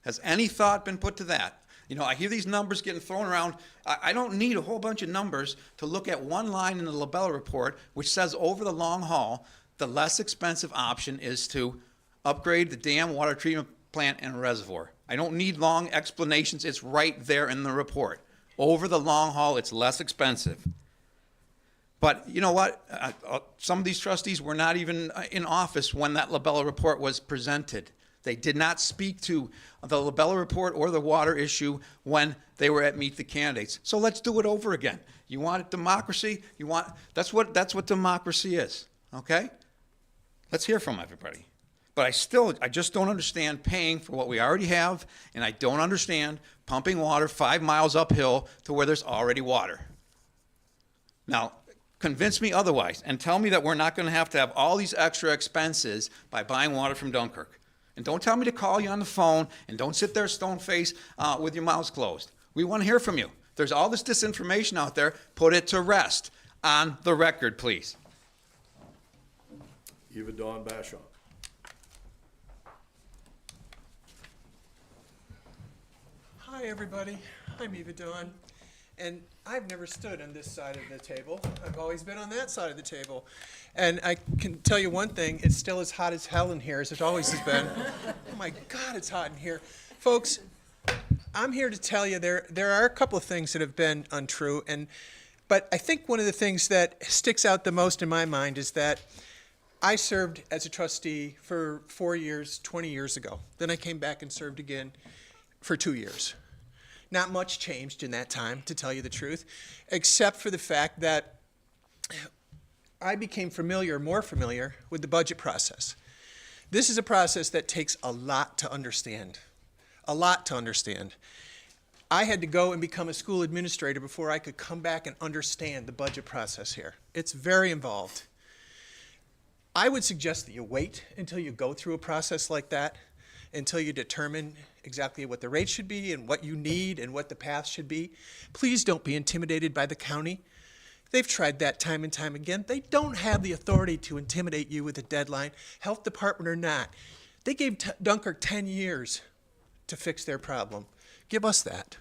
Has any thought been put to that? I hear these numbers getting thrown around. I don't need a whole bunch of numbers to look at one line in the Lobella report, which says over the long haul, the less expensive option is to upgrade the dam, water treatment plant, and reservoir. I don't need long explanations. It's right there in the report. Over the long haul, it's less expensive. But you know what? Some of these trustees were not even in office when that Labella report was presented. They did not speak to the Labella report or the water issue when they were at Meet the Candidates. So let's do it over again. You want democracy? That's what democracy is, okay? Let's hear from everybody. But I just don't understand paying for what we already have, and I don't understand pumping water 5 miles uphill to where there's already water. Now, convince me otherwise, and tell me that we're not going to have all these extra expenses by buying water from Dunkirk. And don't tell me to call you on the phone, and don't sit there stone-faced with your mouths closed. We want to hear from you. There's all this disinformation out there. Put it to rest. On the record, please. Eva Dawn Basham. Hi, everybody. I'm Eva Dawn, and I've never stood on this side of the table. I've always been on that side of the table. And I can tell you one thing, it's still as hot as hell in here as it always has been. Oh my God, it's hot in here. Folks, I'm here to tell you there are a couple of things that have been untrue, but I think one of the things that sticks out the most in my mind is that I served as a trustee for 4 years, 20 years ago. Then I came back and served again for 2 years. Not much changed in that time, to tell you the truth, except for the fact that I became more familiar with the budget process. This is a process that takes a lot to understand, a lot to understand. I had to go and become a school administrator before I could come back and understand the budget process here. It's very involved. I would suggest that you wait until you go through a process like that, until you determine exactly what the rate should be and what you need and what the path should be. Please don't be intimidated by the county. They've tried that time and time again. They don't have the authority to intimidate you with a deadline, health department or not. They gave Dunkirk 10 years to fix their problem. Give us that.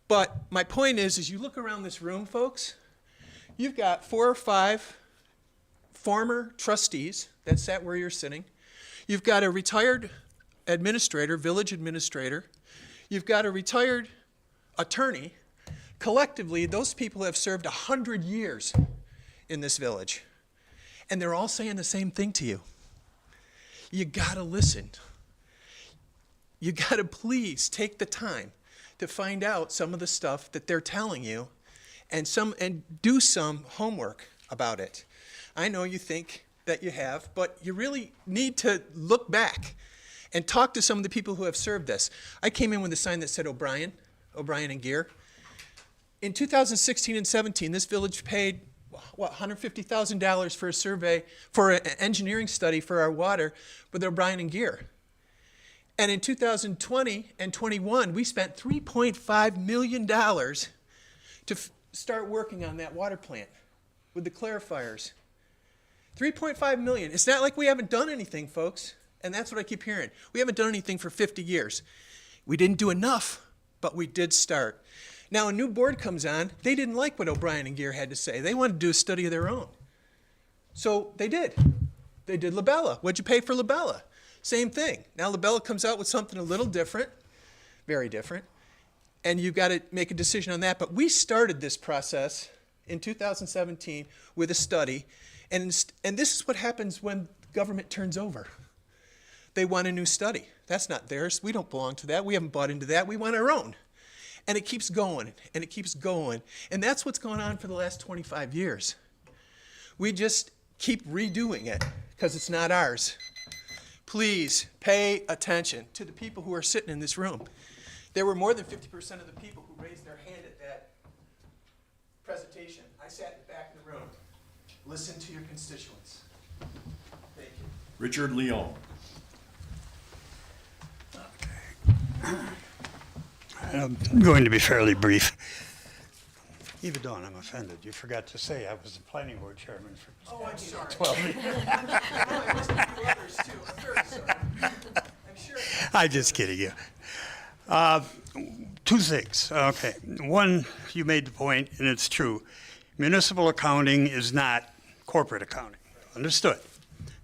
But my point is, as you look around this room, folks, you've got 4 or 5 former trustees that sat where you're sitting. You've got a retired administrator, village administrator. You've got a retired attorney. Collectively, those people have served 100 years in this village. And they're all saying the same thing to you. You gotta listen. You gotta please take the time to find out some of the stuff that they're telling you and do some homework about it. I know you think that you have, but you really need to look back and talk to some of the people who have served this. I came in with a sign that said O'Brien and Gear. In 2016 and 17, this village paid, $150,000 for a survey, for an engineering study for our water with O'Brien and Gear. And in 2020 and 21, we spent $3.5 million to start working on that water plant with the clarifiers. $3.5 million. It's not like we haven't done anything, folks. And that's what I keep hearing. We haven't done anything for 50 years. We didn't do enough, but we did start. Now a new board comes on. They didn't like what O'Brien and Gear had to say. They wanted to do a study of their own. So they did. They did Labella. What'd you pay for Labella? Same thing. Now Labella comes out with something a little different, very different, and you've got to make a decision on that. But we started this process in 2017 with a study, and this is what happens when government turns over. They want a new study. That's not theirs. We don't belong to that. We haven't bought into that. We want our own. And it keeps going, and it keeps going. And that's what's going on for the last 25 years. We just keep redoing it because it's not ours. Please pay attention to the people who are sitting in this room. There were more than 50% of the people who raised their hand at that presentation. I sat in the back of the room. Listen to your constituents. Thank you. Richard Leon. I'm going to be fairly brief. Eva Dawn, I'm offended. You forgot to say I was the planning board chairman for Oh, I'm sorry. 12 years. I must have you others too. I'm very sorry. I'm sure. I'm just kidding you. 2 things. Okay. One, you made the point, and it's true. Municipal accounting is not corporate accounting. Understood.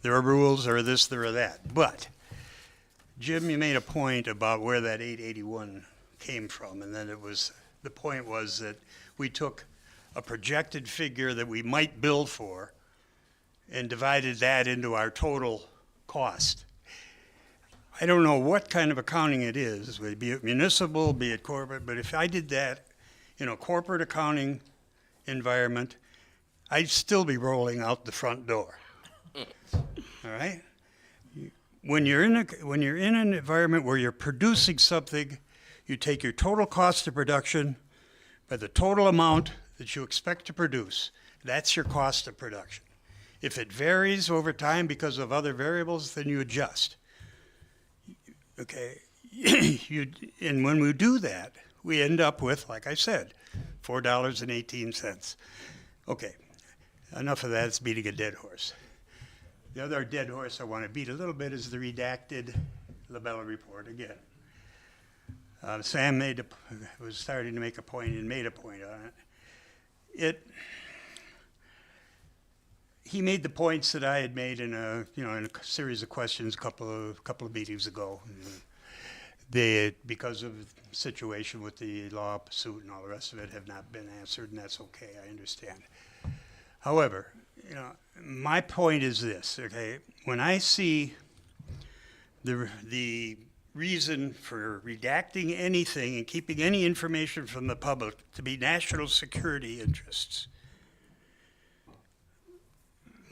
There are rules, there are this, there are that. But, Jim, you made a point about where that 881 came from, and then the point was that we took a projected figure that we might bill for and divided that into our total cost. I don't know what kind of accounting it is, be it municipal, be it corporate, but if I did that in a corporate accounting environment, I'd still be rolling out the front door. All right? When you're in an environment where you're producing something, you take your total cost of production by the total amount that you expect to produce. That's your cost of production. If it varies over time because of other variables, then you adjust. Okay, and when we do that, we end up with, like I said, $4.18. Okay, enough of that, it's beating a dead horse. The other dead horse I want to beat a little bit is the redacted Labella report again. Sam was starting to make a point and made a point on it. He made the points that I had made in a series of questions a couple of meetings ago. They, because of the situation with the law suit and all the rest of it, have not been answered, and that's okay. I understand. However, my point is this. Okay, when I see the reason for redacting anything and keeping any information from the public to be national security interests,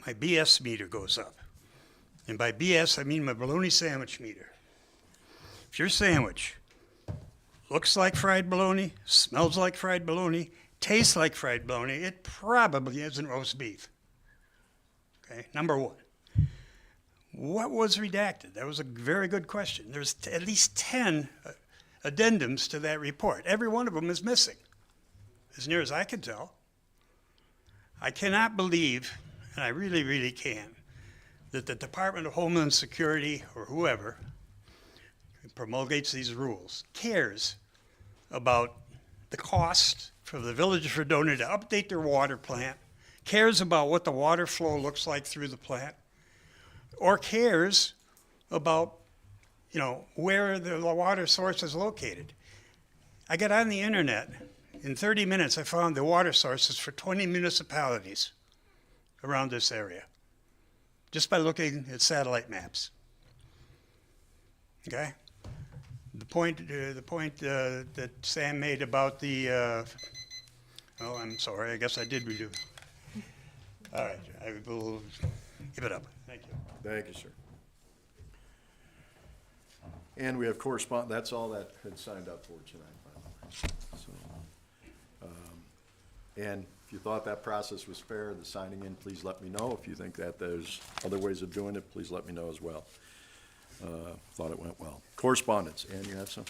my BS meter goes up. And by BS, I mean my bologna sandwich meter. If your sandwich looks like fried bologna, smells like fried bologna, tastes like fried bologna, it probably isn't roast beef. Okay, number one. What was redacted? That was a very good question. There's at least 10 addendums to that report. Every one of them is missing, as near as I can tell. I cannot believe, and I really, really can, that the Department of Homeland Security or whoever promulgates these rules cares about the cost for the Village of Fredonia to update their water plant, cares about what the water flow looks like through the plant, or cares about, where the water source is located. I got on the internet. In 30 minutes, I found the water sources for 20 municipalities around this area, just by looking at satellite maps. Okay? The point that Sam made about the, I'm sorry, I guess I did redo. All right, I will give it up. Thank you. Thank you, sir. And we have correspondence, that's all that had signed up for tonight, by the way. So, and if you thought that process was fair, the signing in, please let me know. If you think that there's other ways of doing it, please let me know as well. Thought it went well. Correspondence, Ann, you have some?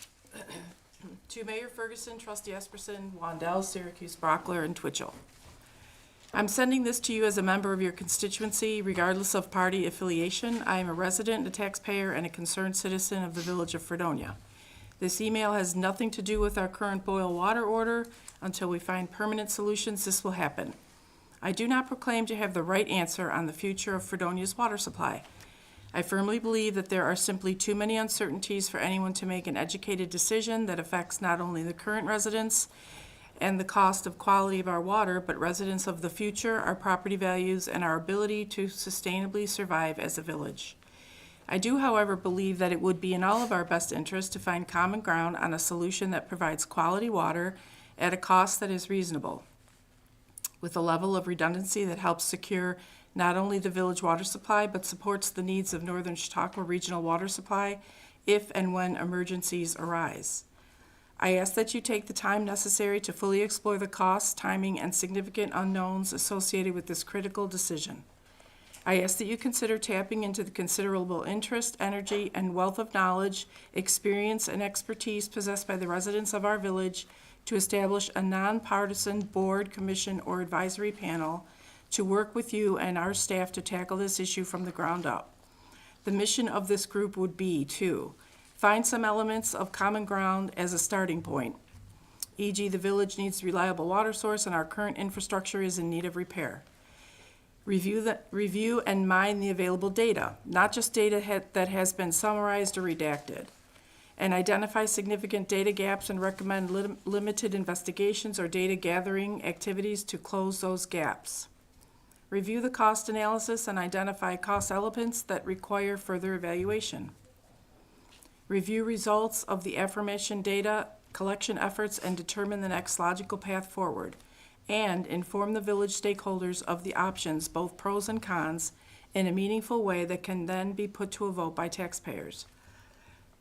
To Mayor Ferguson, Trustee Esperson, Wandell, Syracuse, Brockler, and Twitchell. I'm sending this to you as a member of your constituency, regardless of party affiliation. I am a resident, a taxpayer, and a concerned citizen of the Village of Fredonia. This email has nothing to do with our current boil water order. Until we find permanent solutions, this will happen. I do not proclaim to have the right answer on the future of Fredonia's water supply. I firmly believe that there are simply too many uncertainties for anyone to make an educated decision that affects not only the current residents and the cost of quality of our water, but residents of the future, our property values, and our ability to sustainably survive as a village. I do, however, believe that it would be in all of our best interest to find common ground on a solution that provides quality water at a cost that is reasonable, with a level of redundancy that helps secure not only the village water supply, but supports the needs of Northern Chautauqua Regional Water Supply if and when emergencies arise. I ask that you take the time necessary to fully explore the costs, timing, and significant unknowns associated with this critical decision. I ask that you consider tapping into the considerable interest, energy, and wealth of knowledge, experience, and expertise possessed by the residents of our village to establish a nonpartisan board, commission, or advisory panel to work with you and our staff to tackle this issue from the ground up. The mission of this group would be to find some elements of common ground as a starting point, e.g. the village needs a reliable water source and our current infrastructure is in need of repair. Review and mine the available data, not just data that has been summarized or redacted. and identify significant data gaps and recommend limited investigations or data gathering activities to close those gaps. Review the cost analysis and identify cost elements that require further evaluation. Review results of the aforementioned data collection efforts and determine the next logical path forward, and inform the village stakeholders of the options, both pros and cons, in a meaningful way that can then be put to a vote by taxpayers.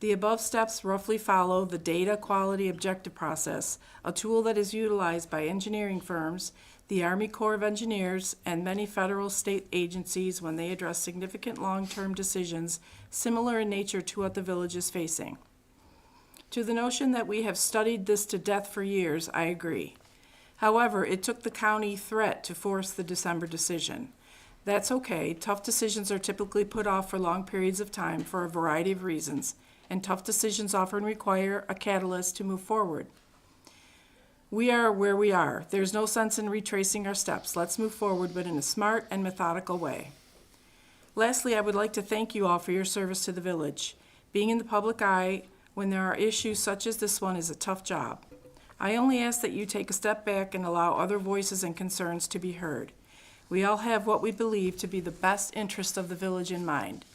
The above steps roughly follow the data quality objective process, a tool that is utilized by engineering firms, the Army Corps of Engineers, and many federal state agencies when they address significant long-term decisions similar in nature to what the village is facing. To the notion that we have studied this to death for years, I agree. However, it took the county threat to force the December decision. That's okay. Tough decisions are typically put off for long periods of time for a variety of reasons, and tough decisions often require a catalyst to move forward. We are where we are. There's no sense in retracing our steps. Let's move forward, but in a smart and methodical way. Lastly, I would like to thank you all for your service to the village. Being in the public eye when there are issues such as this one is a tough job. I only ask that you take a step back and allow other voices and concerns to be heard. We all have what we believe to be the best interest of the village in mind.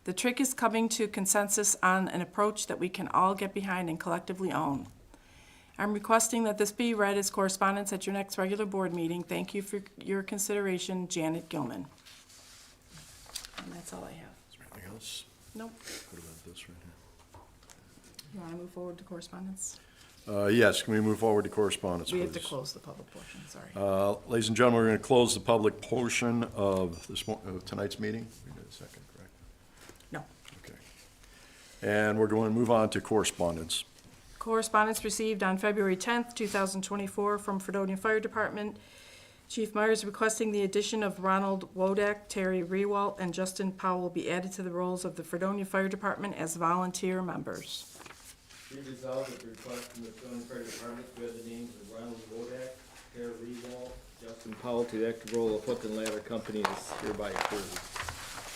The trick is coming to consensus on an approach that we can all get behind and collectively own. I'm requesting that this be read as correspondence at your next regular board meeting. Thank you for your consideration, Janet Gilman. And that's all I have. Is there anything else? Nope. What about this right You want to move forward to correspondence? here? Yes, can we move forward to correspondence, We have to please? close the public portion, sorry. Ladies and gentlemen, we're going to close the public portion of tonight's meeting. We need a second, correct? No. Okay. And we're going to move on to correspondence. Correspondence received on February 10th, 2024 from Fredonia Fire Department. Chief Myers requesting the addition of Ronald Wodak, Terry Rewalt, and Justin Powell will be added to the roles of the Fredonia Fire Department as volunteer members. Be resolved at the request from the Fredonia Fire Department to add the names of Ronald Wodak, Tara Rewall, Justin Powell to the active role of hook and ladder company is hereby approved.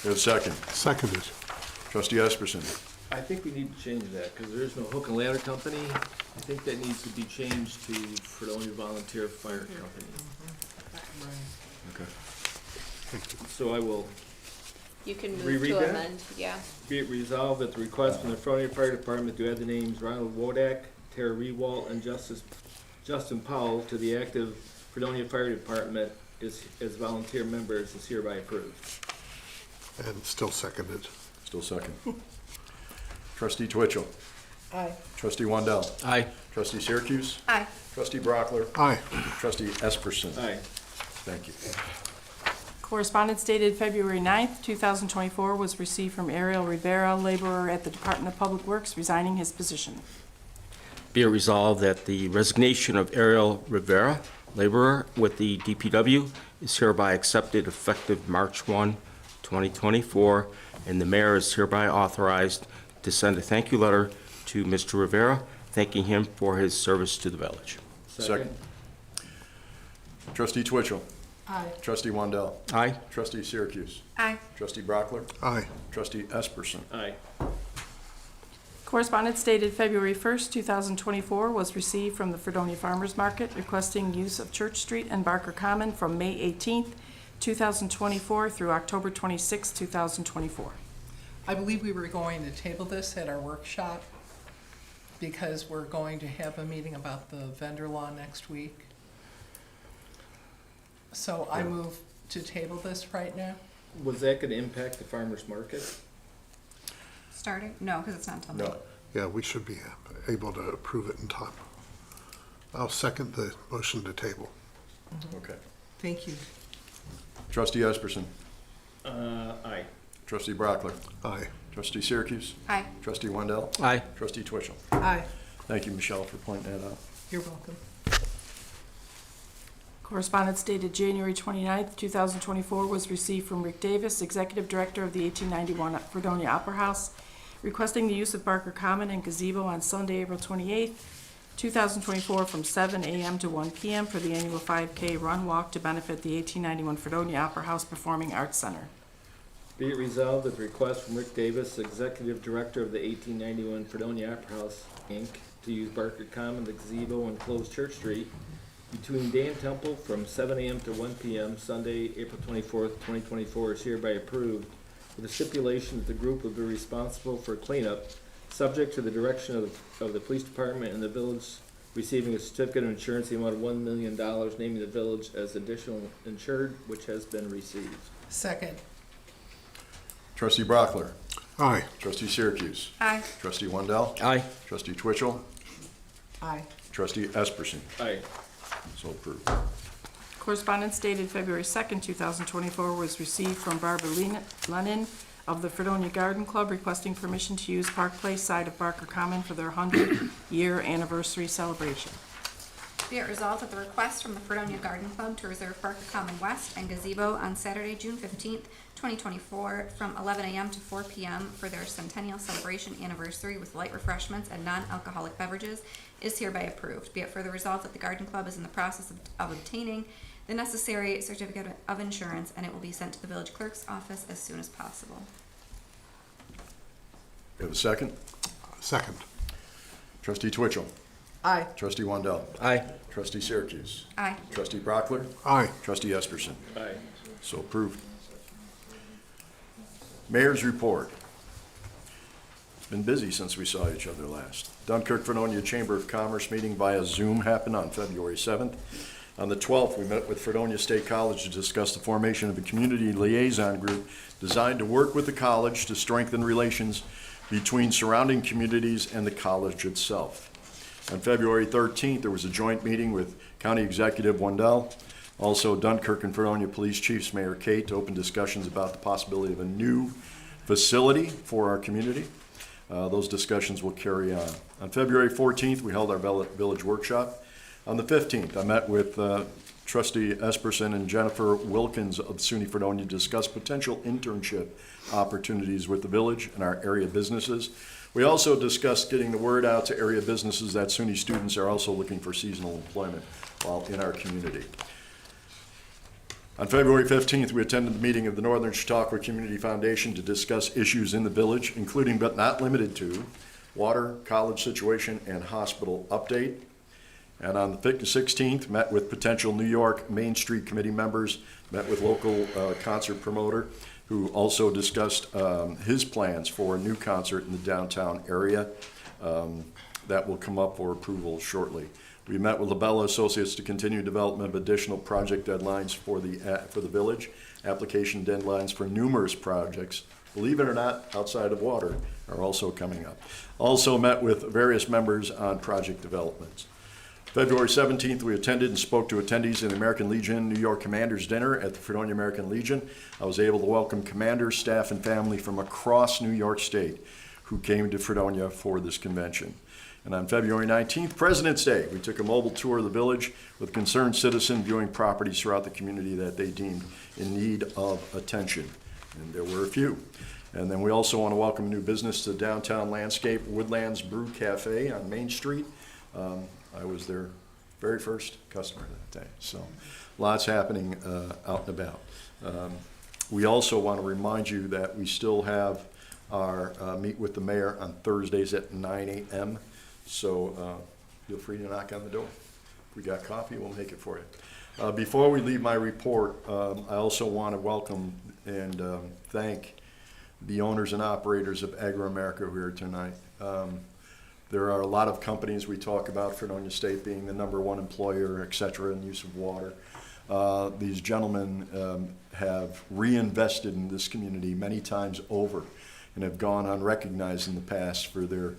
We have a second. Seconded. Trustee Esperson. I think we need to change that, because there is no hook and ladder company. I think that needs to be changed to Fredonia Volunteer Fire Company. Okay. So I will You can move reread to that? amend, yeah. Be it resolved at the request from the Fredonia Fire Department to add the names Ronald Wodak, Tara Rewalt, and Justin Powell to the active Fredonia Fire Department as volunteer members is hereby approved. And still seconded. Still second. Trustee Twitchell. Aye. Trustee Wandell. Aye. Trustee Syracuse. Aye. Trustee Brockler. Aye. Trustee Esperson. Aye. Thank you. Correspondence dated February 9th, 2024 was received from Ariel Rivera, laborer at the Department of Public Works, resigning his position. Be it resolved that the resignation of Ariel Rivera, laborer with the DPW, is hereby accepted effective March 1, 2024, and the mayor is hereby authorized to send a thank you letter to Mr. Rivera, thanking him for his service to the village. Second. Trustee Twitchell. Aye. Trustee Wandell. Aye. Trustee Syracuse. Aye. Trustee Brockler. Aye. Trustee Esperson. Aye. Correspondence dated February 1st, 2024 was received from the Fredonia Farmers Market requesting use of Church Street and Barker Common from May 18th, 2024 through October 26th, 2024. I believe we were going to table this at our workshop because we're going to have a meeting about the vendor law next week. So I move to table this right now. Was that going to impact the farmer's market? Starting? No, because it's not until May. No. Yeah, we should be able to approve it in time. I'll second the motion to table. Okay. Thank you. Trustee Esperson. Aye. Trustee Brockler. Aye. Trustee Syracuse. Aye. Trustee Wendell. Aye. Trustee Twitchell. Aye. Thank you, Michelle, for pointing that out. You're welcome. Correspondence dated January 29th, 2024 was received from Rick Davis, Executive Director of the 1891 Fredonia Opera House, requesting the use of Barker Common and gazebo on Sunday, April 28th, 2024 from 7 a.m. to 1 p.m. for the annual 5K run walk to benefit the 1891 Fredonia Opera House Performing Arts Center. Be it resolved that the request from Rick Davis, Executive Director of the 1891 Fredonia Opera House, Inc., to use Barker Common, the gazebo, and close Church Street between Day and Temple from 7 a.m. to 1 p.m. Sunday, April 24th, 2024 is hereby approved with the stipulation that the group will be responsible for cleanup, subject to the direction of the police department and the village receiving a certificate of insurance in the amount of $1 million, naming the village as additional insured, which has been received. Second. Trustee Brockler. Aye. Trustee Syracuse. Aye. Trustee Wendell. Aye. Trustee Twitchell. Aye. Trustee Esperson. Aye. So approved. Correspondence dated February 2nd, 2024 was received from Barbara Lennon of the Fredonia Garden Club requesting permission to use Park Place side of Barker Common for their 100-year anniversary celebration. Be it resolved that the request from the Fredonia Garden Club to reserve Barker Common West and Gazebo on Saturday, June 15th, 2024, from 11 a.m. to 4 p.m. for their centennial celebration anniversary with light refreshments and non-alcoholic beverages is hereby approved. Be it further resolved that the Garden Club is in the process of obtaining the necessary certificate of insurance, and it will be sent to the village clerk's office as soon as possible. You have a second? Second. Trustee Twitchell. Aye. Trustee Wendell. Aye. Trustee Syracuse. Aye. Trustee Brockler. Aye. Trustee Esperson. Aye. So approved. Mayor's report. It's been busy since we saw each other last. Dunkirk Fredonia Chamber of Commerce meeting via Zoom happened on February 7th. On the 12th, we met with Fredonia State College to discuss the formation of a community liaison group designed to work with the college to strengthen relations between surrounding communities and the college itself. On February 13th, there was a joint meeting with County Executive Wendell, also Dunkirk and Fredonia Police Chiefs Mayor Kate, to open discussions about the possibility of a new facility for our community. Those discussions will carry on. On February 14th, we held our village workshop. On the 15th, I met with Trustee Esperson and Jennifer Wilkins of SUNY Fredonia to discuss potential internship opportunities with the village and our area businesses. We also discussed getting the word out to area businesses that SUNY students are also looking for seasonal employment while in our community. On February 15th, we attended the meeting of the Northern Chautauqua Community Foundation to discuss issues in the village, including but not limited to water, college situation, and hospital update. And on the 16th, met with potential New York Main Street Committee members, met with local concert promoter, who also discussed his plans for a new concert in the downtown area that will come up for approval shortly. We met with Labella Associates to continue development of additional project deadlines for the village. Application deadlines for numerous projects, believe it or not, outside of water, are also coming up. Also met with various members on project developments. February 17th, we attended and spoke to attendees in the American Legion New York Commanders Dinner at the Fredonia American Legion. I was able to welcome commanders, staff, and family from across New York State who came to Fredonia for this convention. And on February 19th, President's Day, we took a mobile tour of the village with concerned citizens viewing properties throughout the community that they deemed in need of attention. And there were a few. And then we also want to welcome a new business to downtown landscape, Woodlands Brew Cafe on Main Street. I was their very first customer that day. So lots happening out and about. We also want to remind you that we still have our meet with the mayor on Thursdays at 9 a.m. So feel free to knock on the door. If we got coffee, we'll make it for you. Before we leave my report, I also want to welcome and thank the owners and operators of Agro-America who are here tonight. There are a lot of companies we talk about, Fredonia State being the #1 employer, et cetera, in use of water. These gentlemen have reinvested in this community many times over and have gone unrecognized in the past for their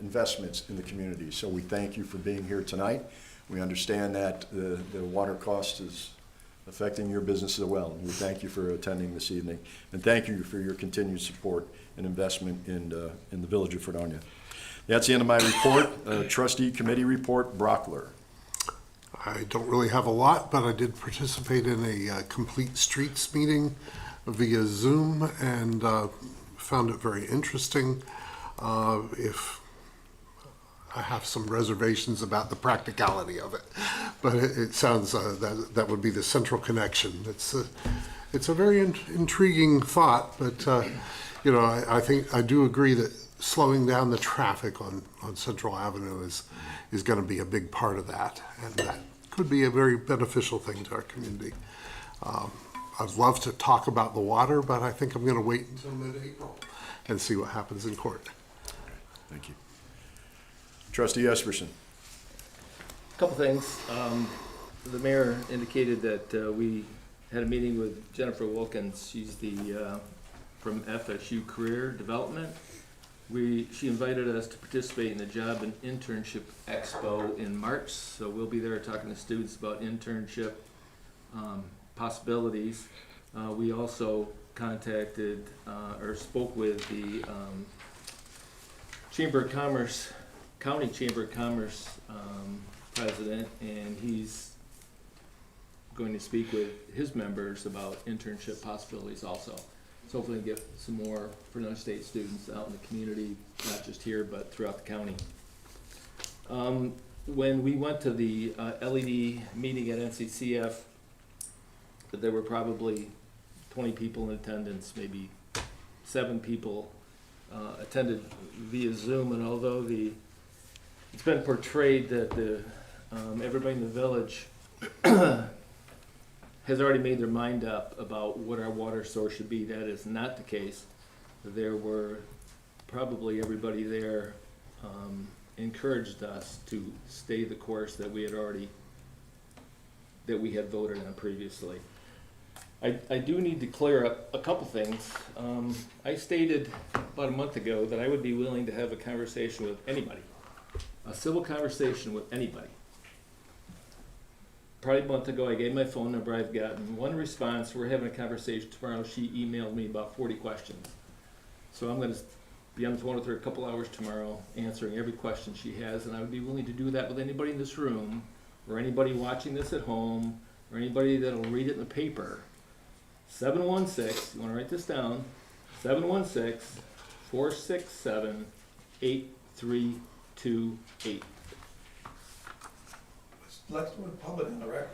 investments in the community. So we thank you for being here tonight. We understand that the water cost is affecting your business as well. We thank you for attending this evening, and thank you for your continued support and investment in the Village of Fredonia. That's the end of my report. Trustee committee report, Brockler. I don't really have a lot, but I did participate in a complete streets meeting via Zoom and found it very interesting. If I have some reservations about the practicality of it, but it sounds that would be the central connection. it's a very intriguing thought, but, you know, I think, I do agree that slowing down the traffic on Central Avenue is going to be a big part of that, and that could be a very beneficial thing to our community. I'd love to talk about the water, but I think I'm going to wait until mid-April and see what happens in court. Thank you. Trustee Esperson. Couple things. The mayor indicated that we had a meeting with Jennifer Wilkins. She's the from FSU Career Development. She invited us to participate in the Job and Internship Expo in March, so we'll be there talking to students about internship possibilities. We also contacted or spoke with the Chamber of Commerce, County Chamber of Commerce president, and he's going to speak with his members about internship possibilities also. So hopefully get some more Fredonia State students out in the community, not just here, but throughout the county. When we went to the LED meeting at NCCF, there were probably 20 people in attendance, maybe 7 people attended via Zoom, and although it's been portrayed that everybody in the village has already made their mind up about what our water source should be, that is not the case. There were probably everybody there encouraged us to stay the course that we had voted on previously. I do need to clear up a couple things. I stated about a month ago that I would be willing to have a conversation with anybody, a civil conversation with anybody. Probably a month ago, I gave my phone number. I've gotten one response. We're having a conversation tomorrow. She emailed me about 40 questions. So I'm going to be on the phone with her a couple hours tomorrow, answering every question she has, and I would be willing to do that with anybody in this room, or anybody watching this at home, or anybody that'll read it in the paper. 716, you want to write this down, 716-467-8328. Let's do it public on the record.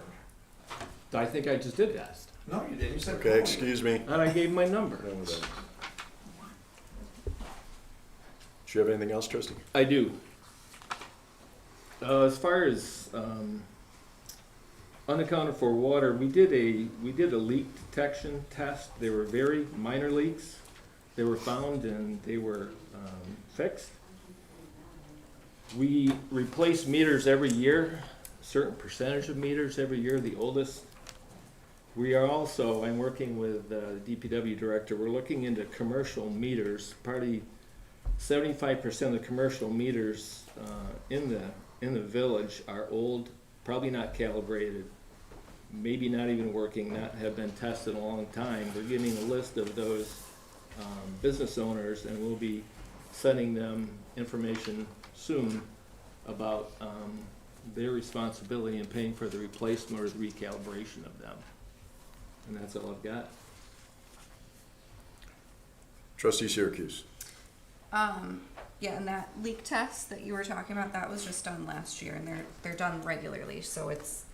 I think I just did that. No, you didn't. You said. Okay, excuse me. And I gave my number. Do you have anything else, Trustee? I do. As far as unaccounted for water, we did a leak detection test. They were very minor leaks. They were found and they were fixed. We replace meters every year, a certain percentage of meters every year, the oldest. We are also, I'm working with the DPW director, we're looking into commercial meters. Probably 75% of the commercial meters in the village are old, probably not calibrated, maybe not even working, not have been tested in a long time. We're getting a list of those business owners, and we'll be sending them information soon about their responsibility in paying for the replacement or the recalibration of them. And that's all I've got. Trustee Syracuse. Yeah, and that leak test that you were talking about, that was just done last year, and they're done regularly, so it's,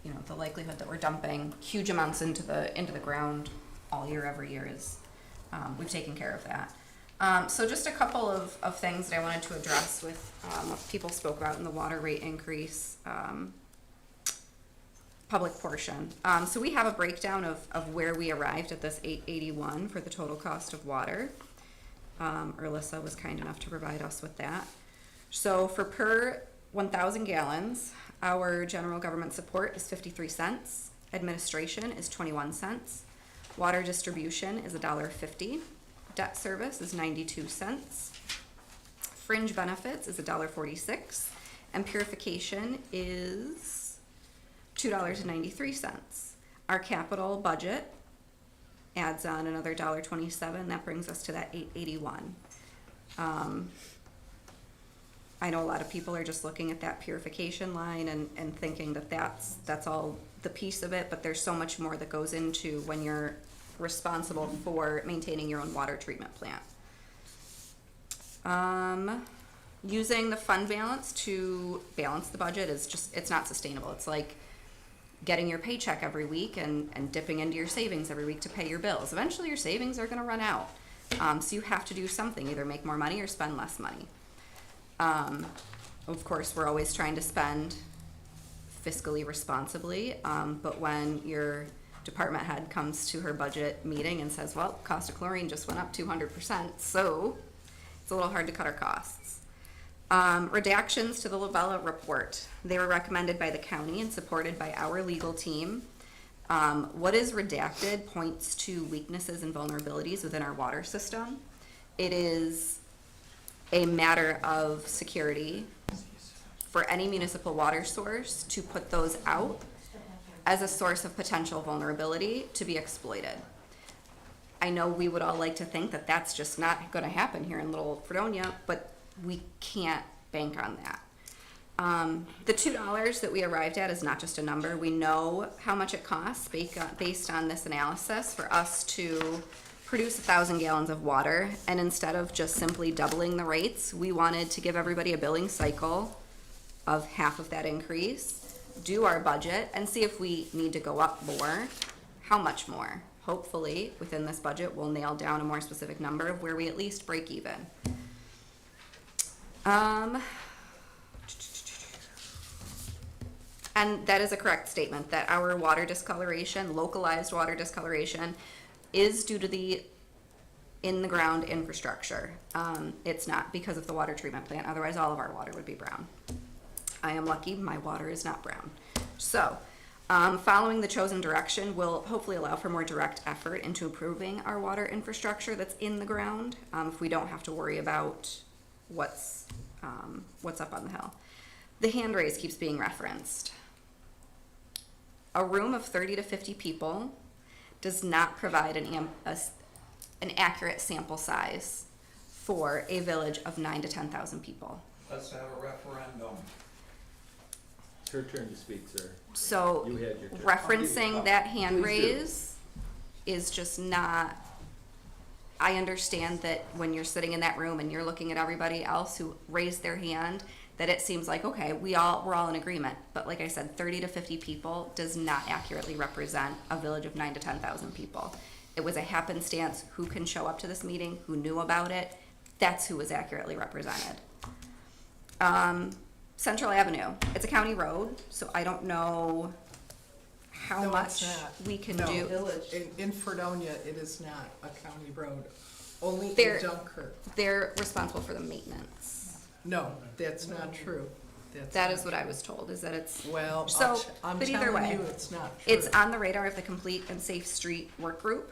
you know, the likelihood that we're dumping huge amounts into the ground all year, every year is, we've taken care of that. So just a couple of things that I wanted to address with what people spoke about in the water rate increase public portion. So we have a breakdown of where we arrived at this $881 for the total cost of water. Alyssa was kind enough to provide us with that. So for per 1,000 gallons, our general government support is 53 cents. Administration is 21 cents. Water distribution is $1.50. Debt service is 92 cents. Fringe benefits is $1.46. And purification is $2.93. Our capital budget adds on another $1.27. That brings us to that $881. I know a lot of people are just looking at that purification line and thinking that that's all the piece of it, but there's so much more that goes into when you're responsible for maintaining your own water treatment plant. Using the fund balance to balance the budget is just, it's not sustainable. It's like getting your paycheck every week and dipping into your savings every week to pay your bills. Eventually your savings are gonna run out. So you have to do something, either make more money or spend less money. Of course, we're always trying to spend fiscally responsibly, but when your department head comes to her budget meeting and says, well, cost of chlorine just went up 200%, so it's a little hard to cut our costs. Redactions to the Lavella report. They were recommended by the county and supported by our legal team. What is redacted points to weaknesses and vulnerabilities within our water system. It is a matter of security for any municipal water source to put those out as a source of potential vulnerability to be exploited. I know we would all like to think that that's just not gonna happen here in Little Fredonia, but we can't bank on that. The $2 that we arrived at is not just a number. We know how much it costs based on this analysis for us to produce 1,000 gallons of water, and instead of just simply doubling the rates, we wanted to give everybody a billing cycle of half of that increase, do our budget, and see if we need to go up more, how much more. Hopefully, within this budget, we'll nail down a more specific number of where we at least break even. And that is a correct statement, that our water discoloration, localized water discoloration, is due to the in-the-ground infrastructure. It's not because of the water treatment plant, otherwise all of our water would be brown. I am lucky my water is not brown. So, following the chosen direction will hopefully allow for more direct effort into improving our water infrastructure that's in the ground, if we don't have to worry about what's up on the hill. The hand raise keeps being referenced. A room of 30 to 50 people does not provide an accurate sample size for a village of 9,000 to 10,000 people. Let's have a referendum. It's her turn to speak, sir. So You had your turn. referencing that hand Please do. raise is just not, I understand that when you're sitting in that room and you're looking at everybody else who raised their hand, that it seems like, okay, we're all in agreement. But like I said, 30 to 50 people does not accurately represent a village of 9,000 to 10,000 people. It was a happenstance, who can show up to this meeting, who knew about it, that's who was accurately represented. Central Avenue, it's a county road, so I don't know how No, much it's not. we can No, do. In Fredonia, it is not a county road, only in They're- Dunkirk. They're responsible for the maintenance. No, that's not true. That's That not is what I true. was told, is that it's, Well, so, I'm but either telling way, you, it's not true. it's on the radar of the Complete and Safe Street Work Group.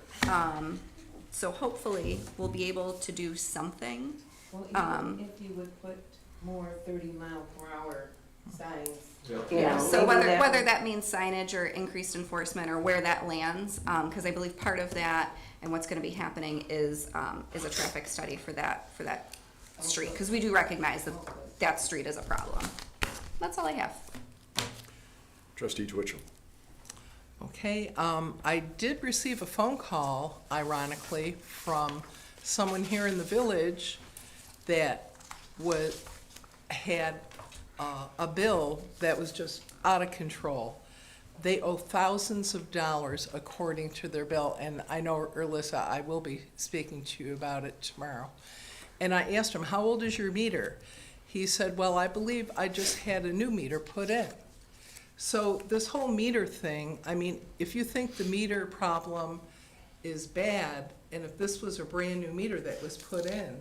So hopefully, we'll be able to do something. Well, if you would put more 30-mile-per-hour signs. Yeah, so maybe whether that means signage or increased enforcement or where that lands, because I believe part of that and what's gonna be happening is a traffic study for that street, because we do recognize that street is a problem. That's all I have. Trustee Twitchell. Okay, I did receive a phone call, ironically, from someone here in the village that had a bill that was just out of control. They owe thousands of dollars according to their bill, and I know, Erlissa, I will be speaking to you about it tomorrow. And I asked him, how old is your meter? He said, well, I believe I just had a new meter put in. So this whole meter thing, I mean, if you think the meter problem is bad, and if this was a brand-new meter that was put in,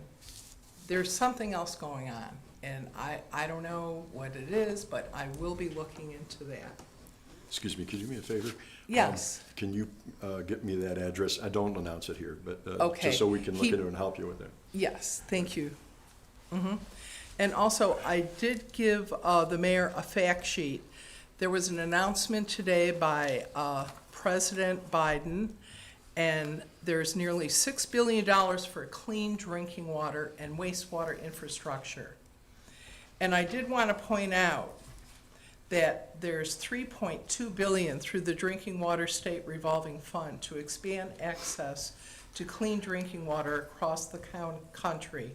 there's something else going on. And I don't know what it is, but I will be looking into that. Excuse me, could you do me a favor? Yes. Can you get me that address? I don't announce it here, but Okay. just so we can look He- into it and help you with it. Yes, thank you. And also, I did give the mayor a fact sheet. There was an announcement today by President Biden, and there's nearly $6 billion for clean drinking water and wastewater infrastructure. And I did want to point out that there's $3.2 billion through the Drinking Water State Revolving Fund to expand access to clean drinking water across the country,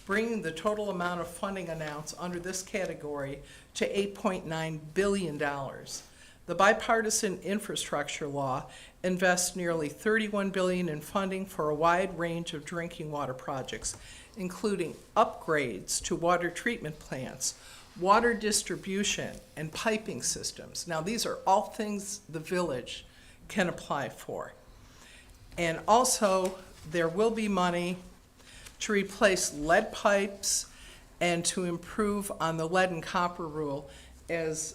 bringing the total amount of funding announced under this category to $8.9 billion. The The bipartisan infrastructure law invests nearly $31 billion in funding for a wide range of drinking water projects, including upgrades to water treatment plants, water distribution, and piping systems. Now, these are all things the village can apply for. And also, there will be money to replace lead pipes and to improve on the lead and copper rule, as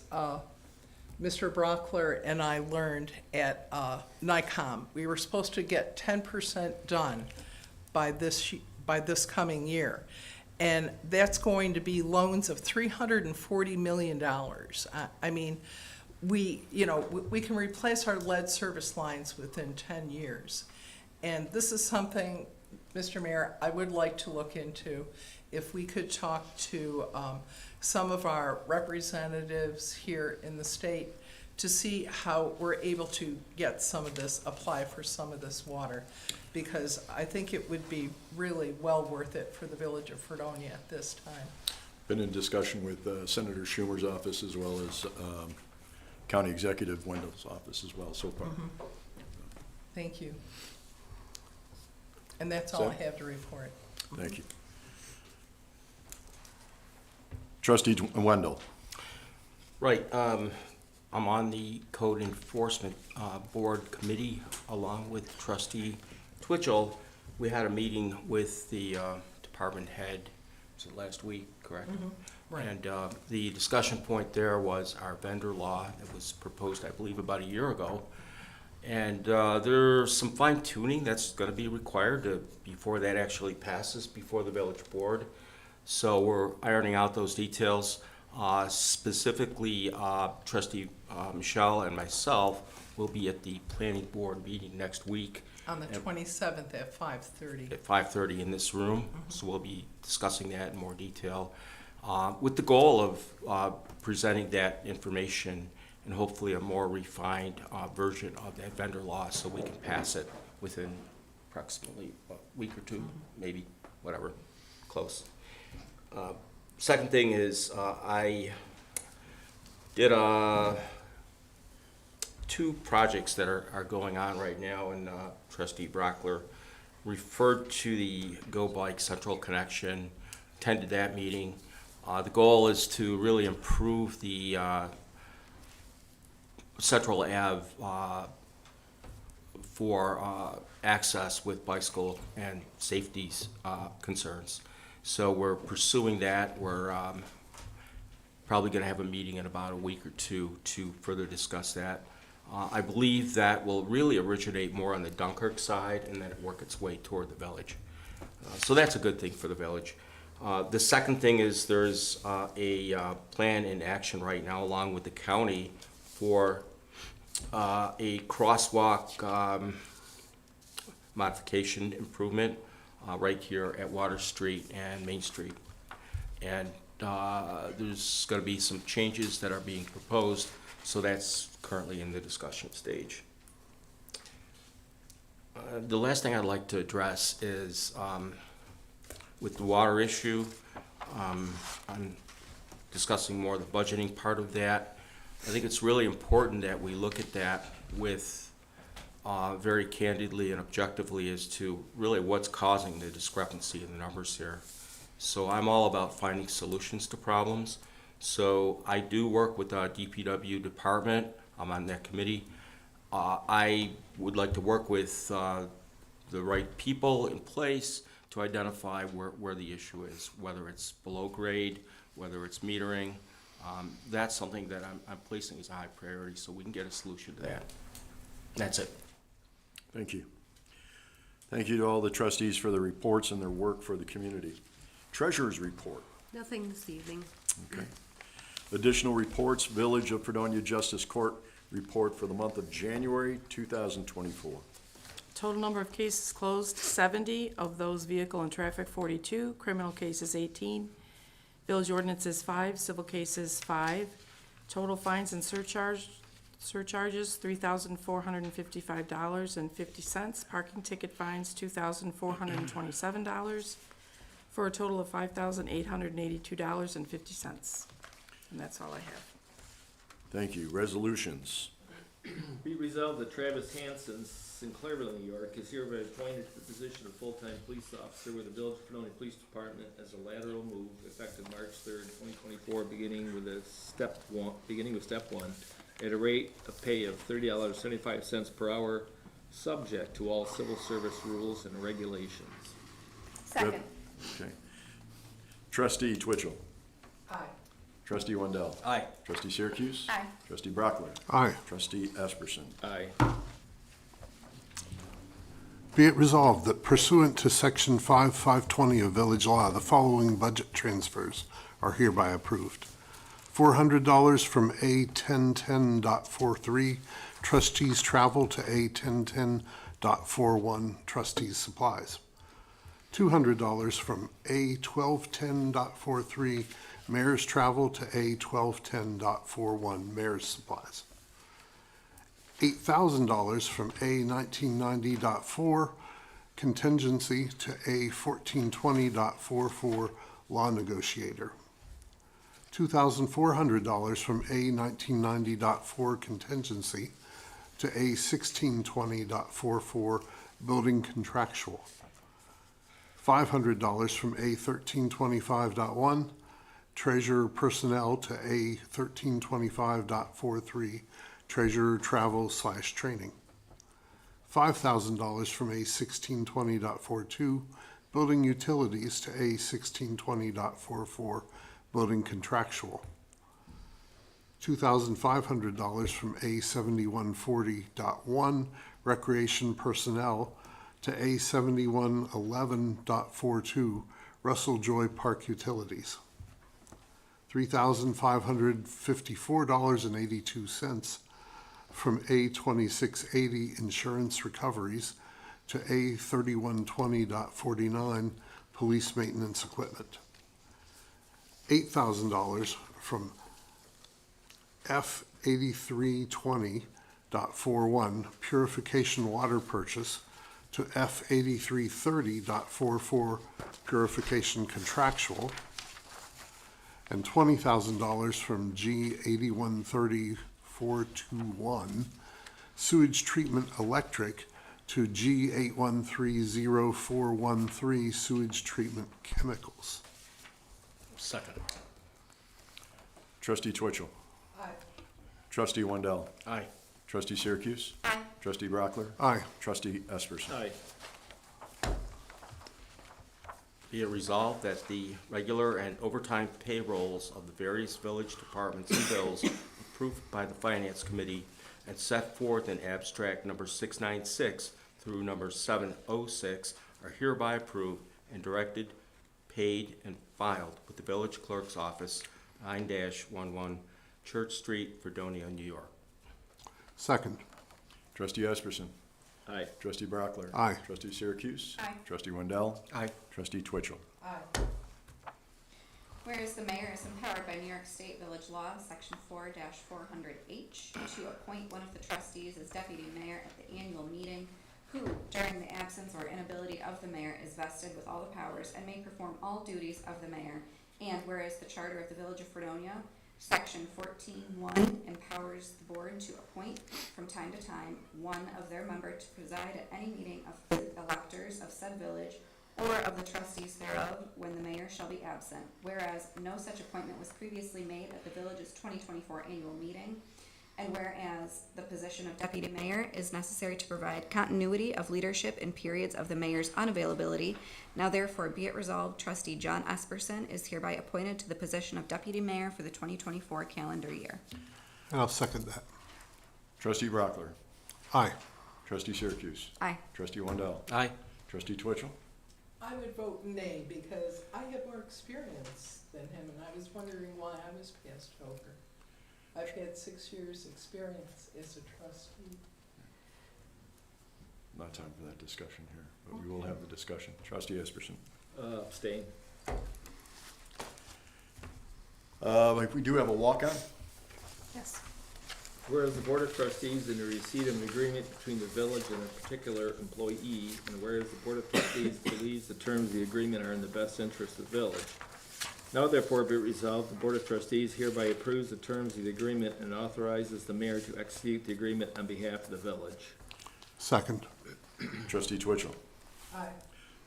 Mr. Brockler and I learned at NICOM. We were supposed to get 10% done by this coming year. And that's going to be loans of $340 million. I mean, we can replace our lead service lines within 10 years. And this is something, Mr. Mayor, I would like to look into. If we could talk to some of our representatives here in the state to see how we're able to get some of this, apply for some of this water, because I think it would be really well worth it for the Village of Fredonia at this time. Been in discussion with Senator Schumer's office as well as County Executive Wendell's office as well so far. Thank you. And that's all I have to report. Thank you. Trustee Wendell. Right, I'm on the Code Enforcement Board Committee along with Trustee Twitchell. We had a meeting with the department head, was it last week, correct? Right. And the discussion point there was our vendor law that was proposed, I believe, about a year ago. And there's some fine tuning that's going to be required before that actually passes before the village board. So we're ironing out those details. Specifically, Trustee Michelle and myself will be at the planning board meeting next week. On the 27th at 5:30. At 5:30 in this room. So we'll be discussing that in more detail with the goal of presenting that information and hopefully a more refined version of that vendor law so we can pass it within approximately a week or two, maybe, whatever, close. Second thing is I did two projects that are going on right now, and Trustee Brockler referred to the Go Bike Central Connection, attended that meeting. The goal is to really improve the Central Ave for access with bicycle and safety concerns. So we're pursuing that. We're probably going to have a meeting in about a week or two to further discuss that. I believe that will really originate more on the Dunkirk side and then work its way toward the village. So that's a good thing for the village. The second thing is there's a plan in action right now along with the county for a crosswalk modification improvement right here at Water Street and Main Street. And there's going to be some changes that are being proposed, so that's currently in the discussion stage. The last thing I'd like to address is with the water issue. I'm discussing more the budgeting part of that. I think it's really important that we look at that with very candidly and objectively as to really what's causing the discrepancy in the numbers here. So I'm all about finding solutions to problems. So I do work with the DPW department. I'm on that committee. I would like to work with the right people in place to identify where the issue is, whether it's below grade, whether it's metering. That's something that I'm placing as a high priority so we can get a solution to that. That's it. Thank you. Thank you to all the trustees for their reports and their work for the community. Treasurer's report. Nothing this evening. Okay. Additional reports, Village of Fredonia Justice Court report for the month of January 2024. Total number of cases closed, 70. Of those, vehicle and traffic, 42. Criminal cases, 18. Village ordinances, 5. Civil cases, 5. Total fines and surcharges, $3,455.50. Parking ticket fines, $2,427, for a total of $5,882.50. And that's all I have. Thank you. Resolutions. Be resolved that Travis Hansen, Sinclairville, New York, is hereby appointed to the position of full-time police officer with the Village of Fredonia Police Department as a lateral move effective March 3rd, 2024, beginning with step one, at a rate of pay of $30.75 per hour, subject to all civil service rules and regulations. Second. Okay. Trustee Twitchell. Aye. Trustee Wendell. Aye. Trustee Syracuse. Aye. Trustee Brockler. Aye. Trustee Esperson. Aye. Be it resolved that pursuant to Section 5520 of Village Law, the following budget transfers are hereby approved. $400 from A1010.43 Trustees Travel to A1010.41 Trustees Supplies. $200 from A1210.43 Mayor's Travel to A1210.41 Mayor's Supplies. $8,000 from A1990.4 Contingency to A1420.44 Law Negotiator. $2,400 from A1990.4 Contingency to A1620.44 Building Contractual. $500 from A1325.1 Treasurer Personnel to A1325.43 Treasurer Travel/Training. $5,000 from A1620.42 Building Utilities to A1620.44 Building Contractual. $2,500 from A7140.1 Recreation Personnel to A7111.42 Russell Joy Park Utilities. $3,554.82 from A2680 Insurance Recoveries to A3120.49 Police Maintenance Equipment. $8,000 from F8320.41 Purification Water Purchase to F8330.44 Purification Contractual, and $20,000 from G8130.421 Sewage Treatment Electric to G8130.413 Sewage Treatment Chemicals. Second. Trustee Twitchell. Aye. Trustee Wendell. Aye. Trustee Syracuse. Aye. Trustee Brockler. Aye. Trustee Esperson. Aye. Be it resolved that the regular and overtime payrolls of the various village departments and bills approved by the Finance Committee and set forth in abstract number 696 through number 706 are hereby approved and directed, paid, and filed with the village clerk's office, 9-11 Church Street, Fredonia, New York. Second. Trustee Esperson. Aye. Trustee Brockler. Aye. Trustee Syracuse. Aye. Trustee Wendell. Aye. Trustee Twitchell. Aye. Whereas the mayor is empowered by New York State Village Law, Section 4-400H, to appoint one of the trustees as deputy mayor at the annual meeting, who, during the absence or inability of the mayor, is vested with all the powers and may perform all duties of the mayor. And whereas the charter of the Village of Fredonia, Section 14.1, empowers the board to appoint from time to time one of their members to preside at any meeting of the electors of said village or of the trustees thereof when the mayor shall be absent. Whereas no such appointment was previously made at the village's 2024 annual meeting, and whereas the position of deputy mayor is necessary to provide continuity of leadership in periods of the mayor's unavailability, now therefore be it resolved, trustee John Esperson is hereby appointed to the position of deputy mayor for the 2024 calendar year. And I'll second that. Trustee Brockler. Aye. Trustee Syracuse. Aye. Trustee Wendell. Aye. Trustee Twitchell. I would vote nay because I have more experience than him, and I was wondering why I was passed over. I've had 6 years' experience as a trustee. Not time for that discussion here, but we will have the discussion. Trustee Esperson. Abstain. We do have a walk-on. Yes. Whereas the Board of Trustees in the receipt of an agreement between the village and a particular employee, and whereas the Board of Trustees believes the terms of the agreement are in the best interest of the village. Now therefore be it resolved, the Board of Trustees hereby approves the terms of the agreement and authorizes the mayor to execute the agreement on behalf of the village. Second. Trustee Twitchell. Aye.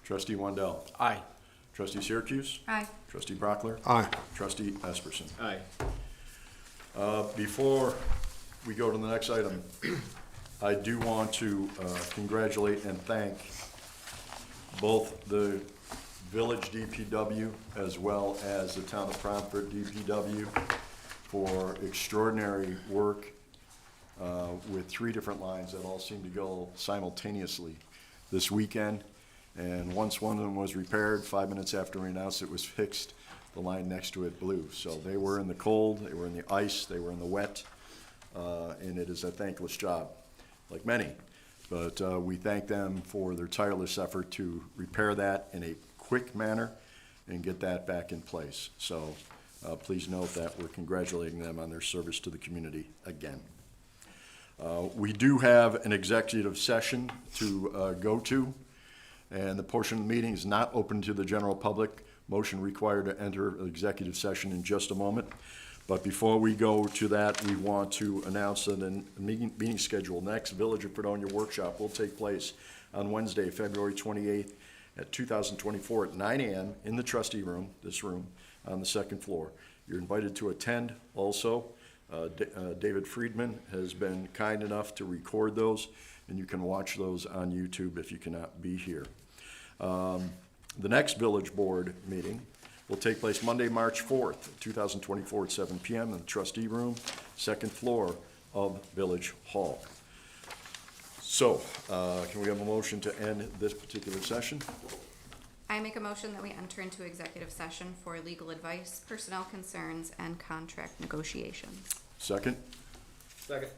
Trustee Wendell. Aye. Trustee Syracuse. Aye. Trustee Brockler. Aye. Trustee Esperson. Aye. Before we go to the next item, I do want to congratulate and thank both the Village DPW as well as the Town of Frankfurt DPW for extraordinary work with 3 different lines that all seem to go simultaneously this weekend. And once one of them was repaired, 5 minutes after we announced it was fixed, the line next to it blew. So they were in the cold, they were in the ice, they were in the wet, and it is a thankless job, like many. But we thank them for their tireless effort to repair that in a quick manner and get that back in place. So please note that we're congratulating them on their service to the community again. We do have an executive session to go to, and the portion of the meeting is not open to the general public. Motion required to enter executive session in just a moment. But before we go to that, we want to announce that a meeting schedule. Next Village of Fredonia workshop will take place on Wednesday, February 28th at 2024 at 9 a.m. in the trustee room, this room, on the 2nd floor. You're invited to attend also. David Friedman has been kind enough to record those, and you can watch those on YouTube if you cannot be here. The next village board meeting will take place Monday, March 4th, 2024 at 7 p.m. in the trustee room, 2nd floor of Village Hall. So, can we have a motion to end this particular session? I make a motion that we enter into executive session for legal advice, personnel concerns, and contract negotiations. Second? Second.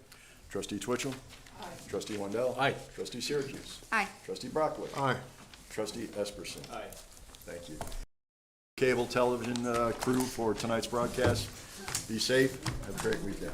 Trustee Twitchell? Aye. Trustee Wendell? Aye. Trustee Syracuse? Aye. Trustee Brockler? Aye. Trustee Esperson? Aye. Thank you. Cable television crew for tonight's broadcast. Be safe. Have a great weekend.